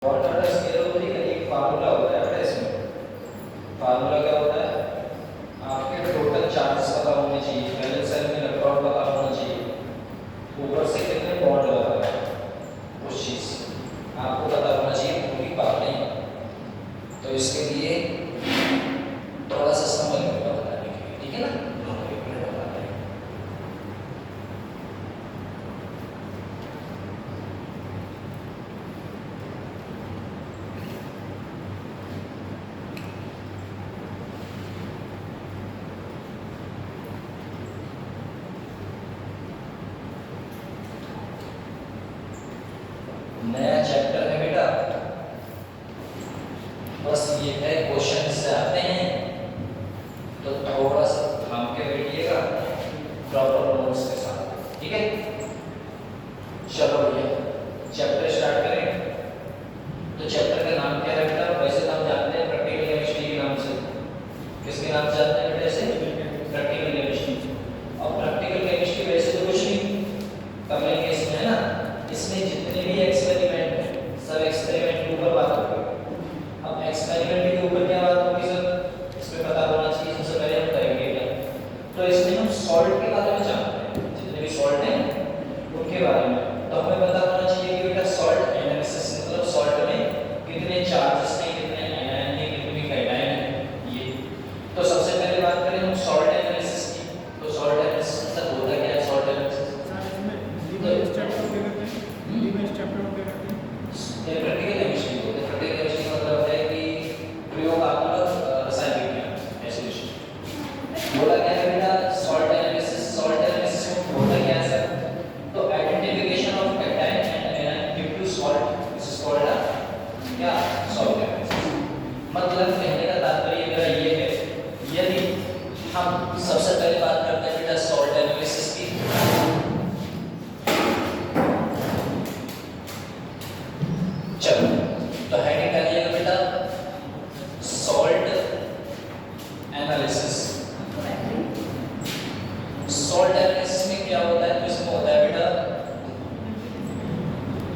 और data scalability का एक फार्मूला होता है बेटा। इसमें फार्मूला क्या होता है, आपके टोटल चार्जेस पता होने चाहिए, बैलेंस सेल में इलेक्ट्रॉन पता होना चाहिए, ऊपर से कितने बॉन्ड लगा हुआ है उस चीज आपको पता होना चाहिए, पूरी बात नहीं। तो इसके लिए थोड़ा सा समय लगेगा बताने के लिए, ठीक है ना। नया चैप्टर है बेटा, बस ये है क्वेश्चन से आते हैं तो थोड़ा सा थाम के बैठिएगा प्रॉपर नोट्स के साथ, ठीक है। चलो भैया चैप्टर स्टार्ट करें। तो चैप्टर का नाम क्या है बेटा, वैसे तो हम जानते हैं प्रैक्टिकल केमिस्ट्री के नाम से। किसके नाम से जानते हैं बेटा, ऐसे प्रैक्टिकल केमिस्ट्री। और प्रैक्टिकल केमिस्ट्री वैसे तो कुछ नहीं कर लेंगे इसमें, है ना। इसमें जितने भी एक्सपेरिमेंट हैं सब एक्सपेरिमेंट के ऊपर बात होगी। अब एक्सपेरिमेंट के ऊपर क्या बात होगी सर, इसमें पता होना चाहिए सबसे पहले हम करेंगे क्या। तो इसमें हम सॉल्ट के बारे में जानते हैं, जितने भी सॉल्ट हैं उनके बारे में। तो हमें पता होना चाहिए कि बेटा सॉल्ट एनालिसिस मतलब सॉल्ट में कितने चार्जेस हैं, कितने आयन हैं, कितने कैटायन हैं, ये। तो सबसे पहले बात करें हम सॉल्ट एनालिसिस की। तो सॉल्ट एनालिसिस मतलब होता क्या है सॉल्ट एनालिसिस। प्रैक्टिकल केमिस्ट्री होता है। प्रैक्टिकल केमिस्ट्री मतलब है कि प्रयोगात्मक रसायन विज्ञान, ऐसे विषय। बोला क्या है बेटा सॉल्ट एनालिसिस। सॉल्ट एनालिसिस में होता क्या है सर, तो identification of cation and anion give to salt, this is called क्या सॉल्ट एनालिसिस। मतलब कहने का तात्पर्य मेरा ये है, यदि हम सबसे पहले बात करते हैं बेटा सॉल्ट एनालिसिस की। चलो तो हेडिंग डालिएगा बेटा सॉल्ट एनालिसिस। सॉल्ट एनालिसिस में क्या होता है, तो इसमें होता है बेटा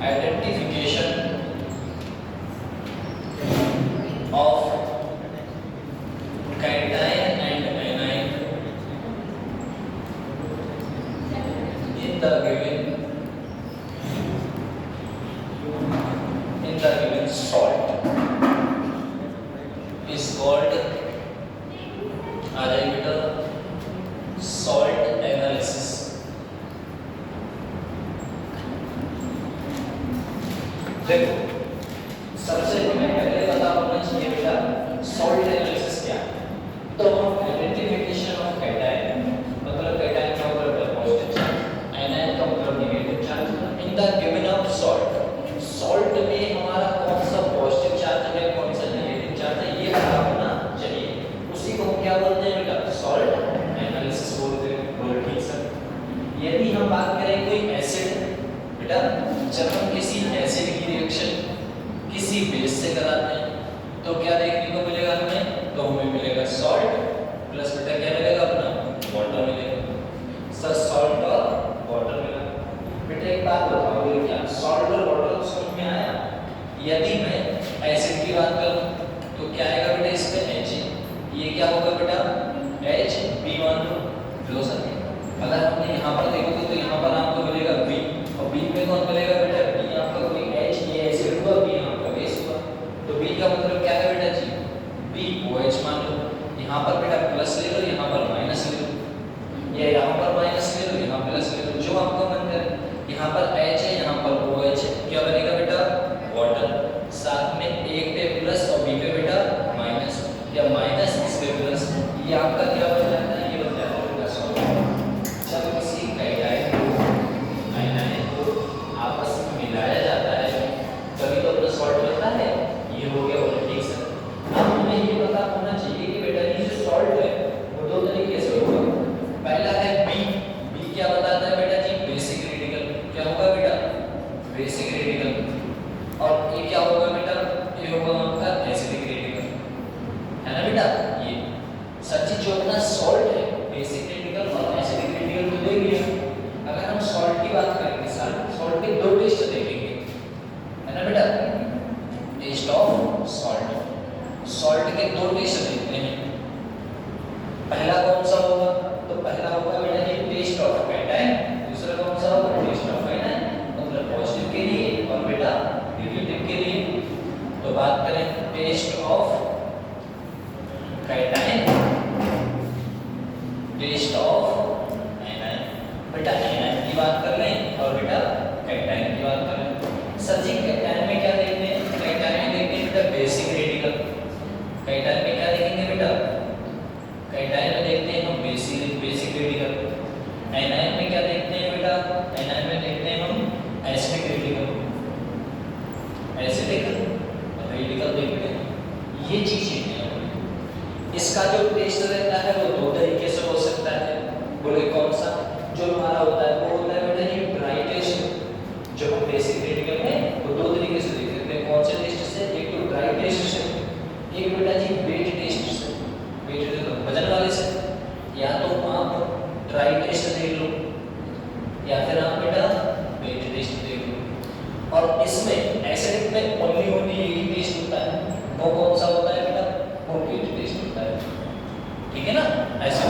identification of cation and anion in the given salt is called salt analysis। देखो सबसे पहले पता होना चाहिए बेटा सॉल्ट एनालिसिस क्या है। तो हम आइडेंटिफिकेशन ऑफ कैटायन मतलब कैटायन का मतलब पॉजिटिव चार्ज, एनायन का मतलब negative charge in the given of salt. Salt में हमारा कौन सा पॉजिटिव चार्ज है, कौन सा नेगेटिव चार्ज है, ये पता होना चाहिए। उसी को हम क्या बोलते हैं बेटा सॉल्ट एनालिसिस बोलते हैं। बोलो ठीक सर। यदि हम बात करें कोई एसिड बेटा, जब हम किसी एसिड की रिएक्शन किसी बेस से कराते हैं तो क्या देखने को मिलेगा हमें, तो हमें मिलेगा सॉल्ट प्लस बेटा क्या मिलेगा अपना वाटर मिलेगा। सर सॉल्ट और वाटर मिला। बेटा एक बात बताओ ये क्या सॉल्ट और वाटर समझ में आया। यदि मैं एसिड की बात करूं तो क्या आएगा बेटा इस पे H, ये क्या होगा बेटा H B मान लो। लो सर अगर हमने यहाँ पर देखोगे तो यहाँ पर आपको मिलेगा B और B में कौन मिलेगा बेटा B, आपका कोई H, ये एसिड हुआ, B आपका बेस हुआ। तो B का मतलब क्या है बेटा जी B OH मान लो। यहाँ पर बेटा प्लस ले लो, यहाँ पर माइनस ले लो, या यहाँ पर माइनस ले लो, यहाँ प्लस ले लो, जो आपको मन करे। यहाँ पर H है, यहाँ पर OH है, क्या बनेगा बेटा वाटर। साथ में एक पे प्लस और B पे बेटा माइनस, या माइनस इस पे प्लस, ये आपका क्या बन जाता है, ये बन जाता है बेटा सॉल्ट। जब किसी cation test of cation, test of anion. बेटा एनायन की बात कर लें और बेटा कैटायन की बात कर लें। सर जी कैटायन में क्या देखते हैं? कैटायन में देखते हैं बेटा बेसिक रेडिकल। कैटायन में क्या देखेंगे बेटा? कैटायन में देखते हैं हम बेसिक रेडिकल। एनायन में क्या देखते हैं बेटा? एनायन में देखते हैं हम एसिडिक रेडिकल। एसिडिक रेडिकल देखते हैं। ये चीजें हैं। इसका जो टेस्ट रहता है वो दो तरीके से हो सकता है। बोले कौन सा? जो हमारा होता है वो होता है बेटा ये ड्राई टेस्ट। जो हम बेसिक रेडिकल में वो दो तरीके से देख सकते हैं। कौन से टेस्ट से? एक तो ड्राई टेस्ट से, एक बेटा जी वेट टेस्ट से। वेट वजन वाले से। या तो आप ड्राई टेस्ट देख लो या फिर आप बेटा वेट टेस्ट देख लो। और इसमें एसिडिक में ओनली एक ही टेस्ट होता है। वो कौन सा होता है बेटा? वो वेट टेस्ट होता है। ठीक है ना? ऐसा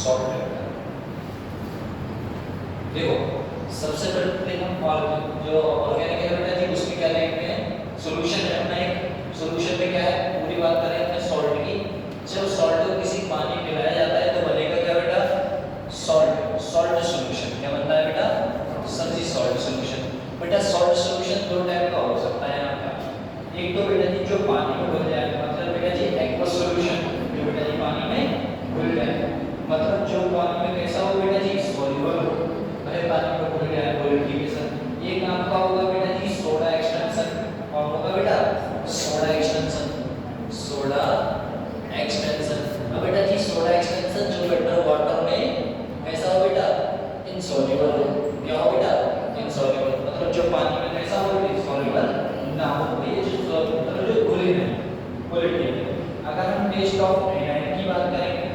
सॉल्ट है बेटा। देखो सबसे पहले हम जो ऑर्गेनिक है बेटा जी उसमें क्या लेंगे हैं सॉल्यूशन है अपना एक सॉल्यूशन में क्या है पूरी बात करें अपने सॉल्ट की। जब सॉल्ट को किसी पानी में मिलाया जाता है तो बनेगा क्या बेटा सॉल्ट सॉल्ट सॉल्यूशन। क्या बनता है बेटा सर जी सॉल्ट सॉल्यूशन। बेटा सॉल्ट सॉल्यूशन दो टाइप का हो सकता है आपका। एक तो बेटा जी जो पानी में घुल जाए मतलब बेटा जी एक्वस सॉल्यूशन जो बेटा जी पानी में घुल जाए मतलब जो पानी में कैसा हो बेटा जी सॉल्युबल हो भले पानी में घुल जाए वोलेटिलिटी। एक आपका होगा बेटा जी सोडा एक्सटेंशन और होगा बेटा सोडा एक्सटेंशन सोडा एक्सटेंशन। अब बेटा जी सोडा एक्सटेंशन जो बेटा वाटर में कैसा हो बेटा इनसॉल्युबल हो। क्या हो बेटा इनसॉल्युबल मतलब जो पानी में कैसा हो इनसॉल्युबल ना हो ये जो मतलब जो घुले नहीं वोलेटिलिटी। अगर हम टेस्ट ऑफ एनाइन की बात करेंगे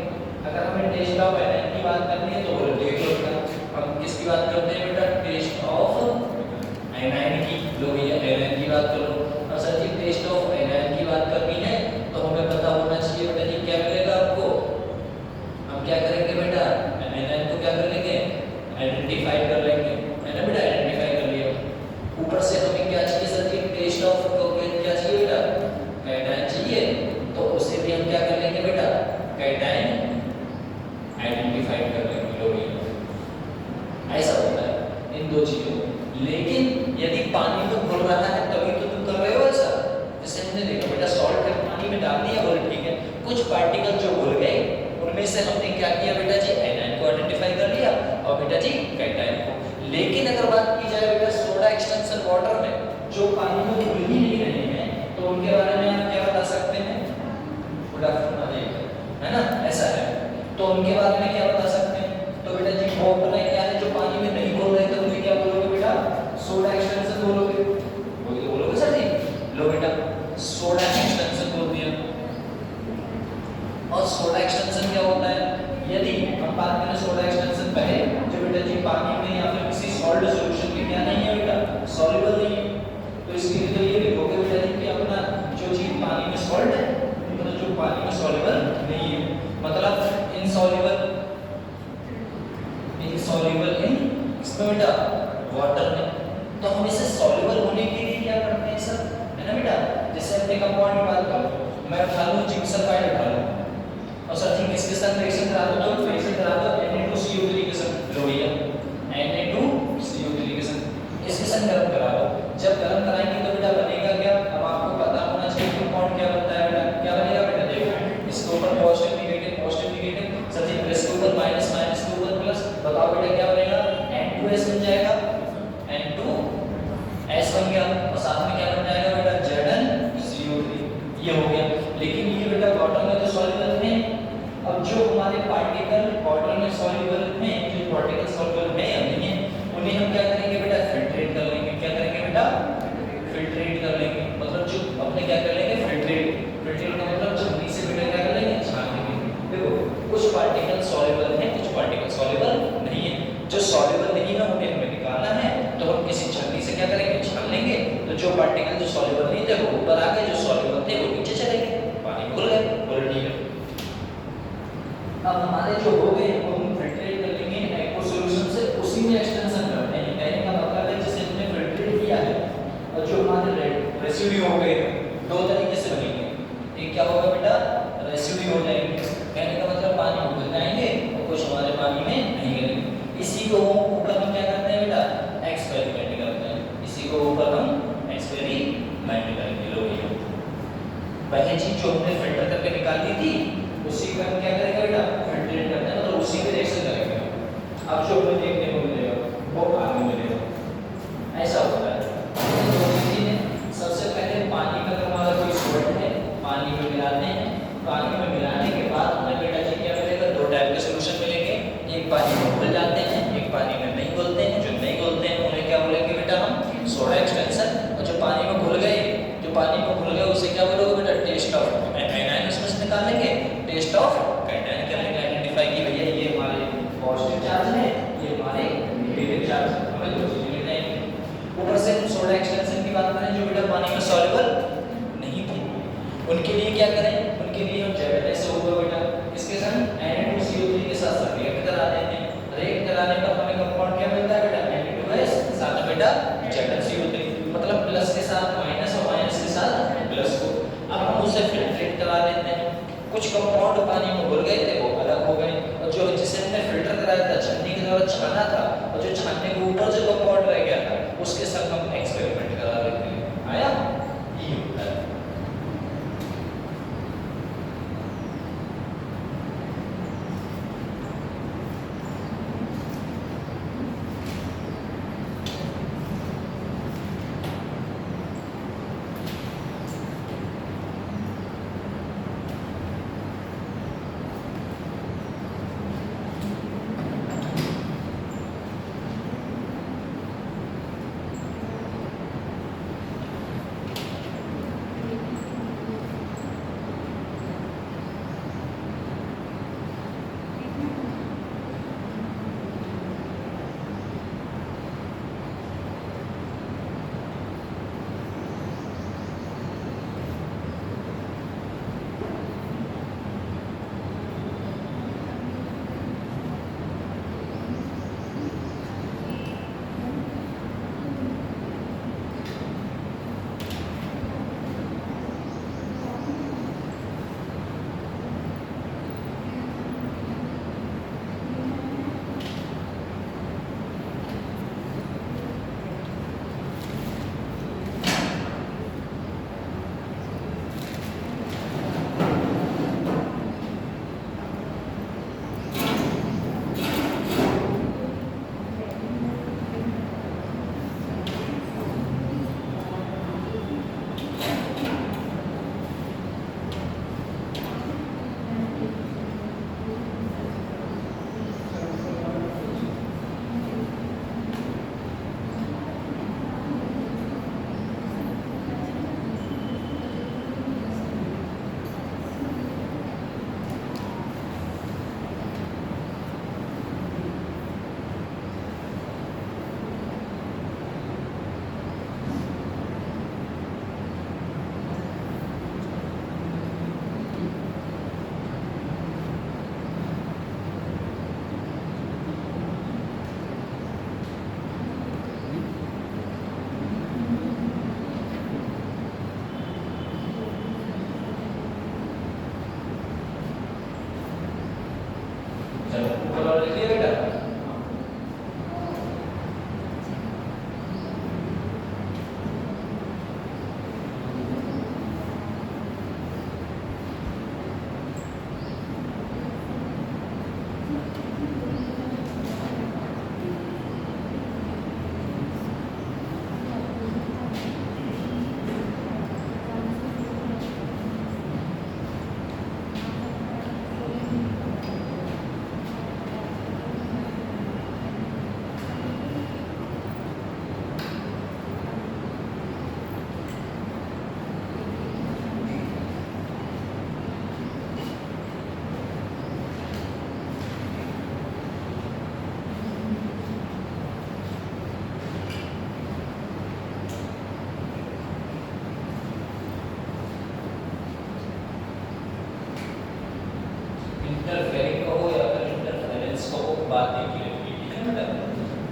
अगर हमें टेस्ट ऑफ एनाइन की बात करनी है तो वोलेटिलिटी होगा। हम किसकी बात करते हैं बेटा टेस्ट ऑफ एनाइन की। लो भैया एनाइन की बात करो। अब sir ji test of anion की बात करनी है तो हमें पता होना चाहिए बेटा जी क्या मिलेगा आपको। हम क्या करेंगे बेटा एनाइन को क्या कर लेंगे आइडेंटिफाई कर लेंगे है ना बेटा आइडेंटिफाई कर लिया। ऊपर से हमें क्या चाहिए सर जी टेस्ट ऑफ को क्या चाहिए बेटा कैटायन चाहिए तो उसे भी हम क्या कर लेंगे बेटा कैटायन आइडेंटिफाई कर लेंगे। लो भैया ऐसा होता है इन दो चीजों। लेकिन यदि पानी में घुल रहा है तभी तो तुम कर रहे हो ऐसा। जैसे हमने देखा बेटा सॉल्ट है पानी में डाल दिया बोले ठीक है कुछ पार्टिकल जो घुल गए उनमें से हमने क्या किया बेटा जी एनायन को आइडेंटिफाई कर लिया और बेटा जी कैटायन को। लेकिन अगर बात की जाए बेटा सोडा एक्सटेंशन वाटर में जो पानी में घुल ही नहीं रहे हैं तो उनके बारे में आप क्या बता सकते हैं गुड आफ्टरनून है ना ऐसा है तो उनके बारे में क्या बता सकते हैं। तो बेटा जी वो अपना क्या है जो पानी में नहीं घुल रहे थे उन्हें क्या बोलोगे बेटा सोडा एक्सटेंशन बोलोगे। बोलोगे सर जी लो बेटा सोडा एक्सटेंशन बोल दिया। और सोडा एक्सटेंशन क्या होता है यदि हम बात करें सोडा एक्सटेंशन पहले जो बेटा जी पानी में या फिर किसी सॉल्ट सॉल्यूशन में क्या नहीं है बेटा सॉल्युबल नहीं है तो इसके लिए तो ये लिखोगे बेटा जी कि अपना जो चीज पानी में सॉल्ट है मतलब जो पानी में सॉल्युबल नहीं है मतलब इनसॉल्युबल इन इसमें बेटा वाटर में। तो हम इसे सॉल्युबल होने के लिए क्या करते हैं सर है ना बेटा जैसे अपने कंपाउंड की बात करो मैं उठा लूं जिंक सल्फाइड उठा लूं और सर जी किसके साथ रिएक्शन करा दो तो रिएक्शन करा दो Na2CO3 के साथ। लो भैया Na2CO3 के साथ इसके साथ गरम करा दो। जब गरम कराएंगे तो बेटा बनेगा क्या अब आपको पता होना चाहिए कंपाउंड क्या बनता है बेटा क्या बनेगा बेटा देखो इसके ऊपर पॉजिटिव नेगेटिव सर जी प्लस के ऊपर माइनस माइनस के ऊपर प्लस बताओ बेटा क्या बनेगा N2S बन जाएगा N2S बन गया और साथ में क्या बन जाएगा बेटा ZnCO3 ये हो गया। लेकिन ये बेटा वाटर में तो सॉल्युबल है। अब जो हमारे पार्टिकल वाटर में सॉल्युबल हैं जो पार्टिकल सॉल्युबल हैं या नहीं है उन्हें हम क्या करेंगे बेटा फिल्ट्रेट कर लेंगे। क्या करेंगे बेटा फिल्ट्रेट कर लेंगे मतलब जो अपने क्या कर लेंगे फिल्ट्रेट का मतलब छन्नी से बेटा क्या कर लेंगे छान लेंगे। देखो कुछ पार्टिकल सॉल्युबल हैं कुछ पार्टिकल सॉल्युबल नहीं है। जो सॉल्युबल नहीं है उन्हें हमें निकालना है तो हम किसी छन्नी से क्या करेंगे छान लेंगे तो जो पार्टिकल जो सॉल्युबल नहीं थे वो ऊपर आ गए जो सॉल्युबल थे वो नीचे चले गए पानी में घुल गए बोले ठीक है। अब हमारे जो हो गए वो हम फिल्ट्रेट कर लेंगे एक्वस सॉल्यूशन से उसी में एक्सटेंशन करते हैं। कहने का मतलब है जैसे हमने फिल्ट्रेट किया है और जो हमारे रेसिड्यू हो गए दो तरीके से बनेंगे। एक क्या होगा बेटा रेसिड्यू हो जाएंगे कहने का मतलब पानी में घुल जाएंगे और कुछ हमारे पानी में नहीं गिरेंगे। इसी को ऊपर हम क्या करते हैं बेटा एक्सपेरिमेंट करते हैं। इसी को ऊपर हम एक्सपेरिमेंट करेंगे। लोग कुछ कंपाउंड पानी में घुल गए थे, वो अलग हो गए, और जो जिसे हमने फिल्टर कराया था, छन्नी के द्वारा छाना था, और जो छानने के ऊपर जो कंपाउंड रह गया था उसके साथ हम एक्सपेरिमेंट करा रहे थे। आया ये होता है। इंटरफेरिंग कहो या फिर इंटरफेरेंस कहो, बात एक ही रहेगी, ठीक है बेटा।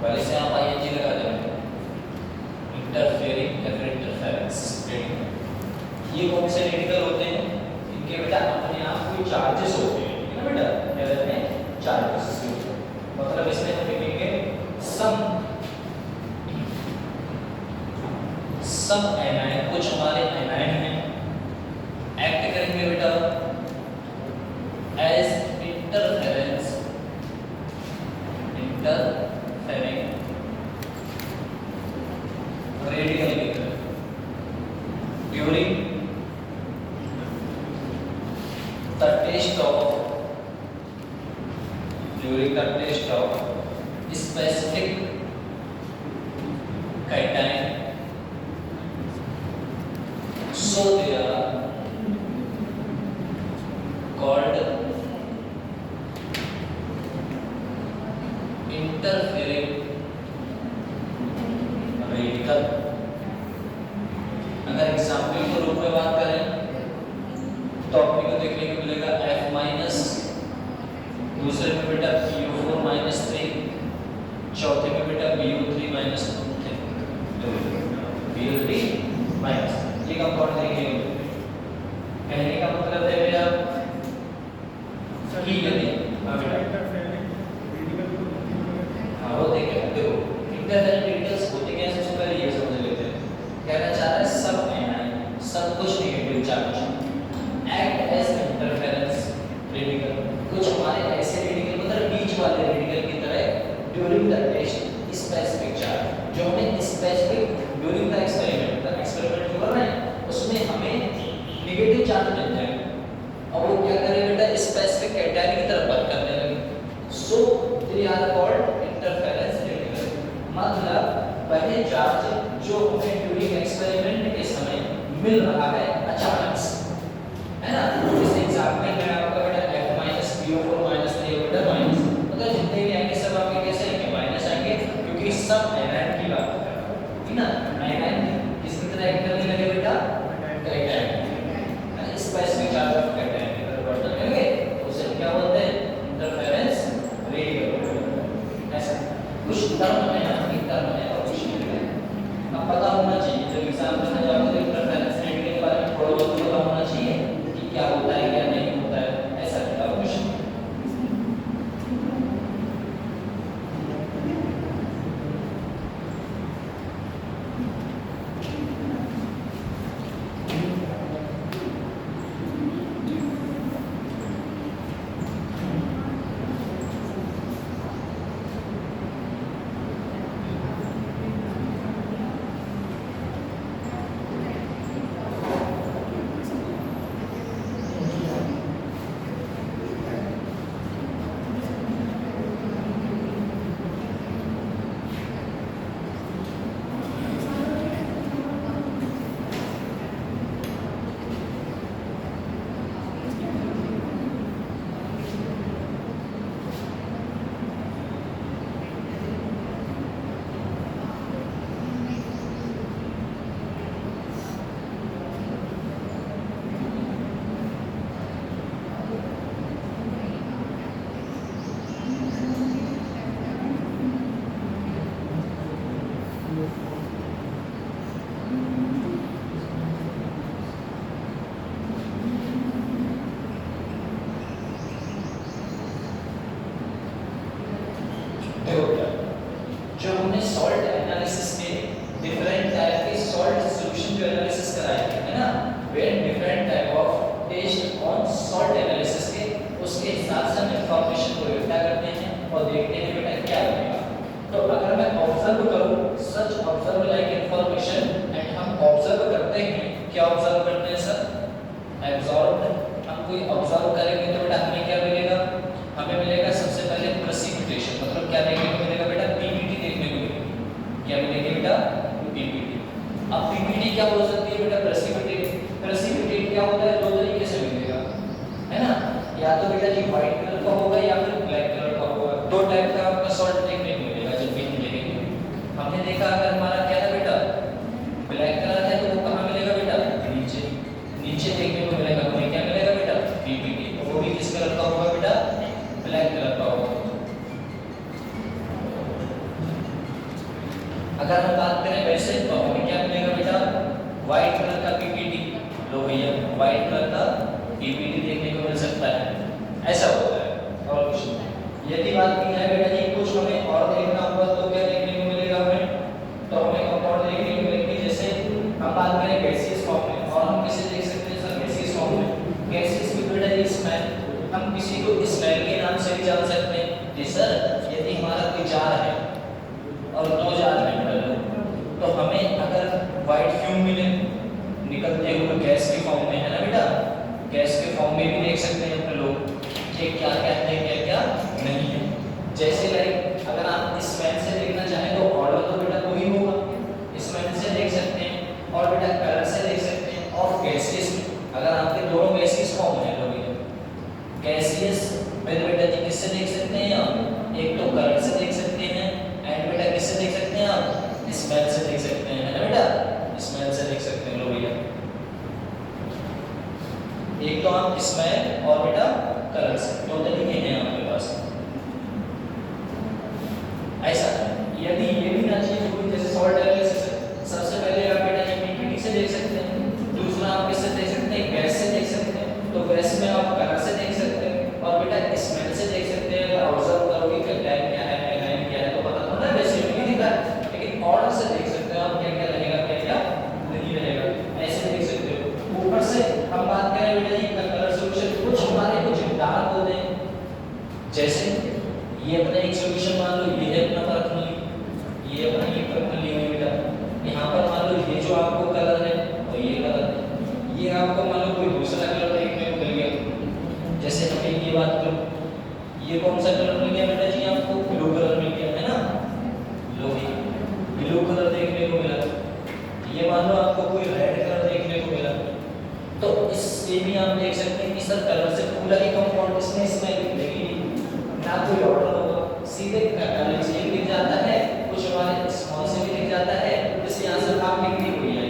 पहले से आप आईएनजी लगा देंगे, इंटरफेरिंग या फिर इंटरफेरेंस। ये कौन से रेडिकल होते हैं? इनके बेटा अपने आप कोई चार्जेस होते हैं, ठीक है बेटा, लेवल में चार्जेस। मतलब इसमें हम लिखेंगे सम एनायन, कुछ हमारे एनायन में एक्ट करेंगे बेटा as interference, interfering radical level during the test of specific cation, so they are called interfering radical। अगर एग्जाम्पल के रूप में बात करें तो अपने को देखने को मिलेगा F माइनस, दूसरे में बेटा BU4-3, चौथे में बेटा BU3-2, BU3-, ये कंपाउंड देखेंगे। कहने का मतलब है मेरा सॉल्ट एनालिसिस के डिफरेंट टाइप के सॉल्ट सॉल्यूशन जो एनालिसिस कराए थे, है ना, where different type of test on salt analysis के, उसके हिसाब से हम इंफॉर्मेशन को इकट्ठा करते हैं और देखते हैं बेटा क्या बनेगा। तो अगर मैं ऑब्जर्व करूं, सच ऑब्जर्व लाइक इंफॉर्मेशन, एंड हम ऑब्जर्व करते हैं, क्या ऑब्जर्व करते हैं सर? एब्जॉर्ब। हम कोई ऑब्जर्व करेंगे तो बेटा हमें क्या मिलेगा? हमें मिलेगा सबसे पहले प्रेसिपिटेशन, मतलब क्या देखने को मिलेगा बेटा? पीपीटी देखने को मिलेगा। क्या मिलेगा बेटा? पीपीटी। अब पीपीटी क्या हो सकती है बेटा? प्रेसिपिटेट। प्रेसिपिटेट क्या होता है? दो तरीके से मिलेगा, है ना, या तो बेटा जी व्हाइट कलर का होगा या फिर ब्लैक कलर का होगा। दो टाइप का आपका सॉल्ट देखने को मिलेगा जब भी हम देखेंगे। हमने देखा अगर हमारा क्या था बेटा? ब्लैक कलर है तो वो कहाँ मिलेगा बेटा? नीचे। नीचे देखने को मिलेगा, हमें क्या मिलेगा बेटा? पीपीटी। वो भी किस कलर का होगा बेटा? ब्लैक कलर का होगा। अगर हम बात करें वैसे तो हमें क्या मिलेगा बेटा? व्हाइट कलर का पीपीटी। लो भैया, व्हाइट कलर का पीपीटी देखने को मिल सकता है, ऐसा होता है और कुछ नहीं। यदि बात की जाए बेटा जी कुछ हमें और देखना होगा तो क्या देखने को मिलेगा हमें? तो हमें और देखने को मिलेगी, जैसे हम बात करें गैसियस फॉर्म में, और हम किसे देख सकते हैं सर? गैसियस फॉर्म में। गैसियस की बेटा जी स्मेल, हम किसी को स्मेल के नाम से भी जान सकते हैं। जी सर, यदि हमारा कोई जार है और दो जार में तो हमें अगर व्हाइट फ्यूम मिले निकलते हुए गैस के फॉर्म में, है ना बेटा, गैस के फॉर्म में भी देख सकते हैं अपने लोग कि क्या कहते हैं क्या क्या नहीं है। जैसे लाइक अगर आप स्मेल से देखना चाहें तो ऑर्डर तो बेटा वही होगा, स्मेल से देख सकते हैं, और बेटा कलर से देख सकते हैं, और गैसियस में अगर आपके दोनों गैसियस फॉर्म है लोग, गैसियस में बेटा जी किससे देख सकते हैं आप? एक तो कलर से देख सकते हैं, एंड बेटा किससे देख सकते हैं आप? स्मेल से देख सकते हैं, है ना बेटा, स्मेल से देख सकते हैं लो भैया। एक तो आप स्मेल और बेटा कलर से, दो तरीके हैं आपके पास। ऐसा यदि ये भी ना चाहिए कोई, जैसे सॉल्ट एनालिसिस, सबसे पहले आप बेटा जी पीपीटी से देख सकते हैं, दूसरा आप किससे देख सकते हैं? गैस से देख सकते हैं। तो गैस में आप कलर से देख सकते हैं और बेटा स्मेल से देख सकते हैं। अगर ऑब्जर्व करोगे कि टाइम क्या है, टाइम क्या है, तो पता तो ना वैसे नहीं दिखा, लेकिन ऑर्डर से देख सकते हो आप क्या क्या रहेगा, क्या क्या नहीं रहेगा, ऐसे देख सकते हो। ऊपर से हम बात करें बेटा जी कलर सॉल्यूशन, कुछ हमारे कुछ डार्क होते हैं, जैसे ये अपना एक सॉल्यूशन मान लो, ये है अपना परख नली, ये अपना ये परख नली है बेटा। यहाँ पर मान लो ये जो आपको कलर है और ये कलर है, ये आपको मान लो कोई दूसरा कलर देखने को मिल गया। जैसे हमें ये बात करो, ये कौन सा कलर मिल गया बेटा जी? आपको ब्लू कलर मिल गया, है ना, लोही ब्लू कलर देखने को मिला। ये मान लो आपको कोई रेड कलर देखने को मिला, तो इससे भी आप देख सकते हैं कि सर कलर से पूरा ही कंपाउंड इसमें स्मेल दिखेगी ना, कोई ऑर्डर होगा, सीधे कलर से दिख जाता है, कुछ हमारे स्मॉल से भी दिख जाता है, जैसे यहाँ से आप लिख दी हुई है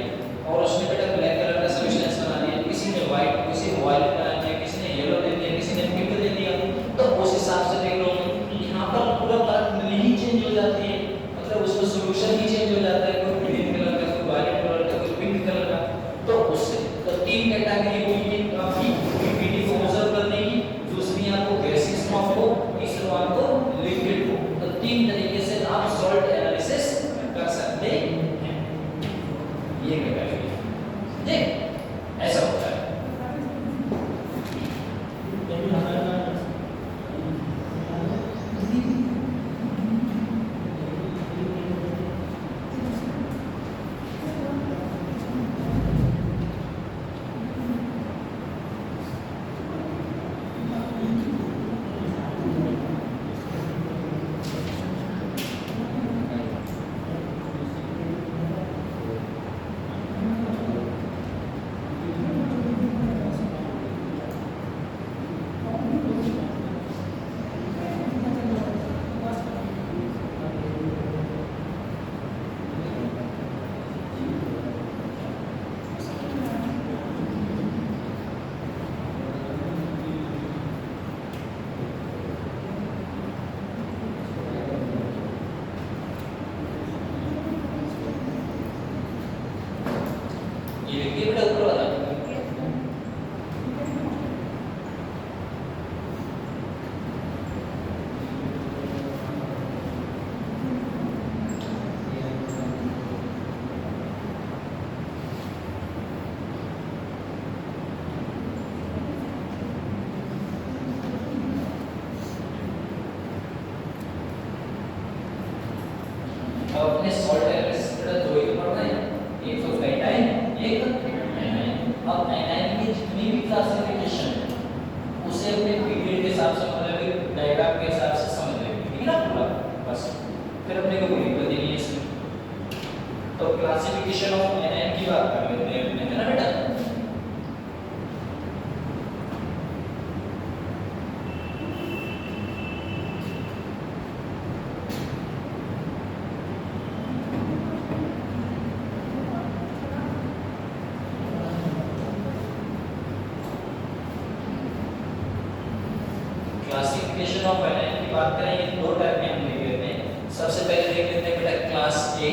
और उसने बेटा ब्लैक कलर का सॉल्यूशन बना दिया, किसी ने व्हाइट, किसी ने वायलेट बना दिया, किसी ने येलो दे दिया, किसी ने पिंक दे दिया, तो उस हिसाब से देख लो यहाँ पर पूरा कलर ही चेंज हो जाती है, मतलब उसमें सॉल्यूशन ही चेंज हो जाता है, कोई ग्रीन कलर का, कोई वायलेट कलर का, कोई पिंक कलर का। तो उससे तो तीन कैटेगरी हुई आपकी पीपीटी को ऑब्जर्व करने की, दूसरी आपको गैसियस फॉर्म को, तीसरी आपको लिक्विड को। तो तीन तरीके से आप सॉल्ट एनालिसिस कर सकते हैं। ये कैटेगरी ठीक ऐसा होता है। अब अपने सॉल्ट एनालिसिस बेटा दो ही पढ़ना है, एक तो कैटाइन एक एनाइन। अब एनाइन की जितनी भी क्लासिफिकेशन है उसे अपने पीरियड के हिसाब से मतलब डायग्राम के हिसाब से समझ लेंगे, ठीक है ना पूरा, बस फिर अपने को कोई दिक्कत नहीं है इसमें। तो क्लासिफिकेशन ऑफ एनाइन की बात कर लेते हैं अपने, है ना बेटा। क्लासिफिकेशन ऑफ एनाइन की बात करेंगे दो टाइप में हम देख लेते हैं। सबसे पहले देख लेते हैं बेटा क्लास ए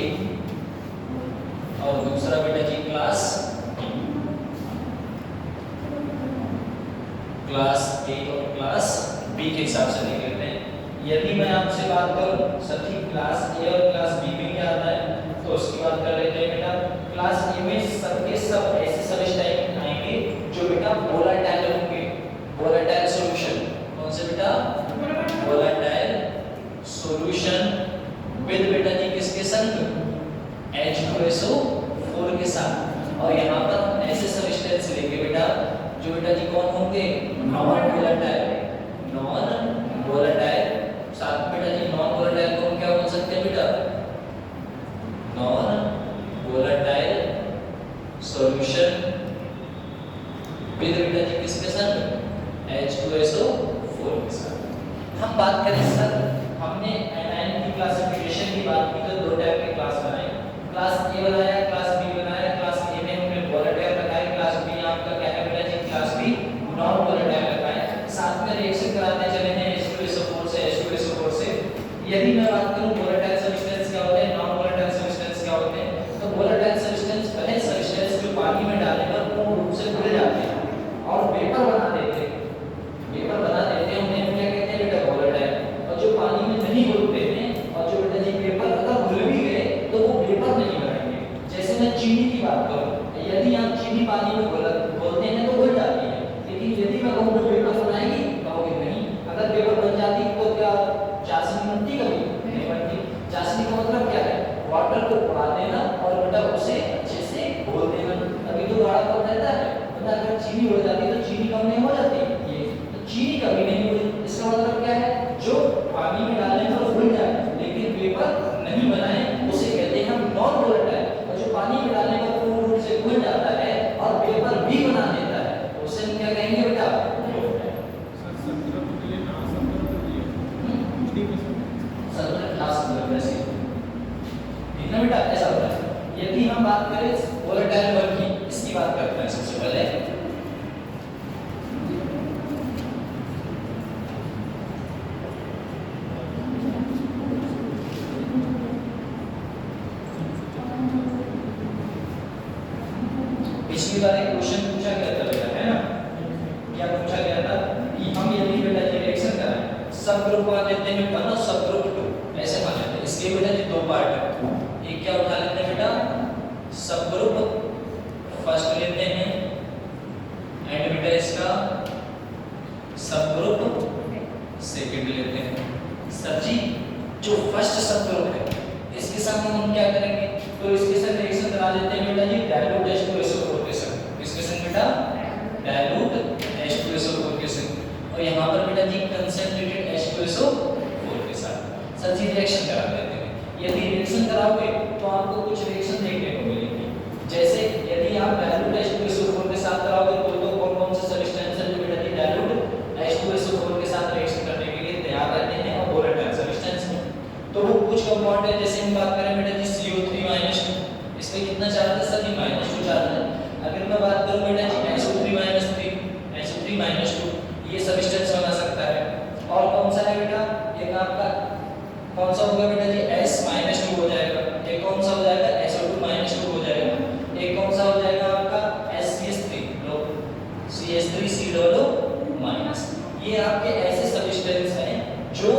और दूसरा बेटा जी क्लास ए और क्लास बी के हिसाब से देख लेते हैं। यदि मैं आपसे बात करूं सभी क्लास ए और क्लास बी में क्या आता है तो उसकी बात कर लेते हैं बेटा। क्लास ए में सबके सब ऐसे सब्सटेंस आएंगे जो बेटा वोलेटाइल होंगे, वोलेटाइल सॉल्यूशन। कौन से बेटा? वोलेटाइल सॉल्यूशन विद बेटा जी किसके संग? H2SO4 के साथ। और यहाँ पर ऐसे सब्सटेंस लेंगे बेटा जो बेटा जी कौन होंगे? Non volatile, non volatile. साथ में बेटा जी नॉन वोलेटाइल को हम क्या बोल सकते हैं बेटा? नॉन वोलेटाइल सॉल्यूशन विद बेटा जी किसके संग? H2SO4 के साथ। हम बात करें सर, हमने एनाइन की क्लासिफिकेशन की बात की तो दो टाइप के क्लास बनाए, क्लास ए बनाया, क्लास बी बनाया। क्लास ए में हमने वोलेटाइल रखा है, क्लास बी आपका क्या है बेटा जी? क्लास बी नॉन वोलेटाइल रखा है। साथ में रिएक्शन कराते चले हैं H2SO4 से H2SO4 से। यदि मैं बात करूं वोलेटाइल सब्सटेंस क्या होते हैं, नॉन वोलेटाइल सब्सटेंस क्या होते हैं, तो वोलेटाइल सब्सटेंस पहले सब्सटेंस जो पानी में डालने पर पूर्ण रूप से घुल जाते हैं और वेपर बना देते हैं, वेपर बना देते हैं, उन्हें हम क्या कहते हैं बेटा? वोलेटाइल। और जो पानी में नहीं घुलते हैं और जो बेटा जी वेपर अगर घुल भी गए तो वो वेपर नहीं बनाएंगे। जैसे मैं चीनी की बात करूं, यदि आप चीनी पानी में घोलते हैं तो घुल जाती है, लेकिन यदि मैं कहूं तो वेपर बनाएगी, कहोगे नहीं। अगर वेपर बन जाती तो क्या चाशनी बनती? कभी नहीं बनती। चाशनी का मतलब क्या है? वाटर को उड़ा देना और बेटा उसे अच्छे से घोल देना, तभी तो गाढ़ा कब रहता है। मतलब अगर चीनी हो जाती है तो चीनी कम नहीं हो जाती, ये तो चीनी कभी नहीं हुई। इसका मतलब क्या है? जो पानी में डालने पर घुल जाए लेकिन वेपर नहीं बनाए उसे कहते हैं हम नॉन वोलेटाइल। और जो पानी में डालने पर पूर्ण रूप से घुल जाता है और वेपर भी बना देता है उसे हम क्या कहेंगे बेटा? ठीक ना बेटा, ऐसा होता है। यदि हम बात करें वोलेटाइल वर्ग की, इसकी बात करते हैं सबसे पहले। पिछली बार एक क्वेश्चन पूछा गया था बेटा, है ना? क्या पूछा गया था कि हम यदि बेटा जी रिएक्शन कराएं, सब ग्रुप मान लेते हैं बेटा ना, सब ग्रुप 2 ऐसे मान लेते हैं। इसके बेटा जी दो पार्ट है, एक क्या उठा लेते हैं बेटा? सब ग्रुप फर्स्ट लेते हैं एंड बेटा इसका सब ग्रुप सेकंड लेते हैं। सर जी जो फर्स्ट सब ग्रुप है इसके साथ हम क्या करेंगे? तो इसके साथ रिएक्शन करा देते हैं बेटा जी डाइल्यूट H2SO4 के साथ। इसके साथ बेटा डाइल्यूट H2SO4 के साथ, और यहाँ पर बेटा जी कंसंट्रेटेड H2SO4 के साथ सर जी रिएक्शन करा देते हैं। यदि रिएक्शन कराओगे तो आपको कुछ रिएक्शन देखने को मिलेंगे। जैसे यदि आप डाइल्यूट H2SO4 के साथ कराओगे तो कौन-कौन से सब्सटेंस हैं जो बेटा जी डाइल्यूट H2SO4 के साथ रिएक्शन करने के लिए तैयार रहते हैं और वोलेटाइल सब्सटेंस हैं। तो वो कुछ कंपाउंड है, जैसे हम बात करें बेटा जी CO3-2, इसमें कितना चार्ज है सर जी? -2 चार्ज है। अगर मैं बात करूं बेटा जी SO3-2, ये सब्सटेंस बना सकता है। और कौन सा है बेटा? एक आपका कौन सा होगा बेटा जी? S-2 हो जाएगा। एक कौन सा हो जाएगा? SO2-2 हो जाएगा। एक कौन सा हो जाएगा आपका? SCH3, लो CH3COO-। ये आपके ऐसे सब्सटेंस हैं जो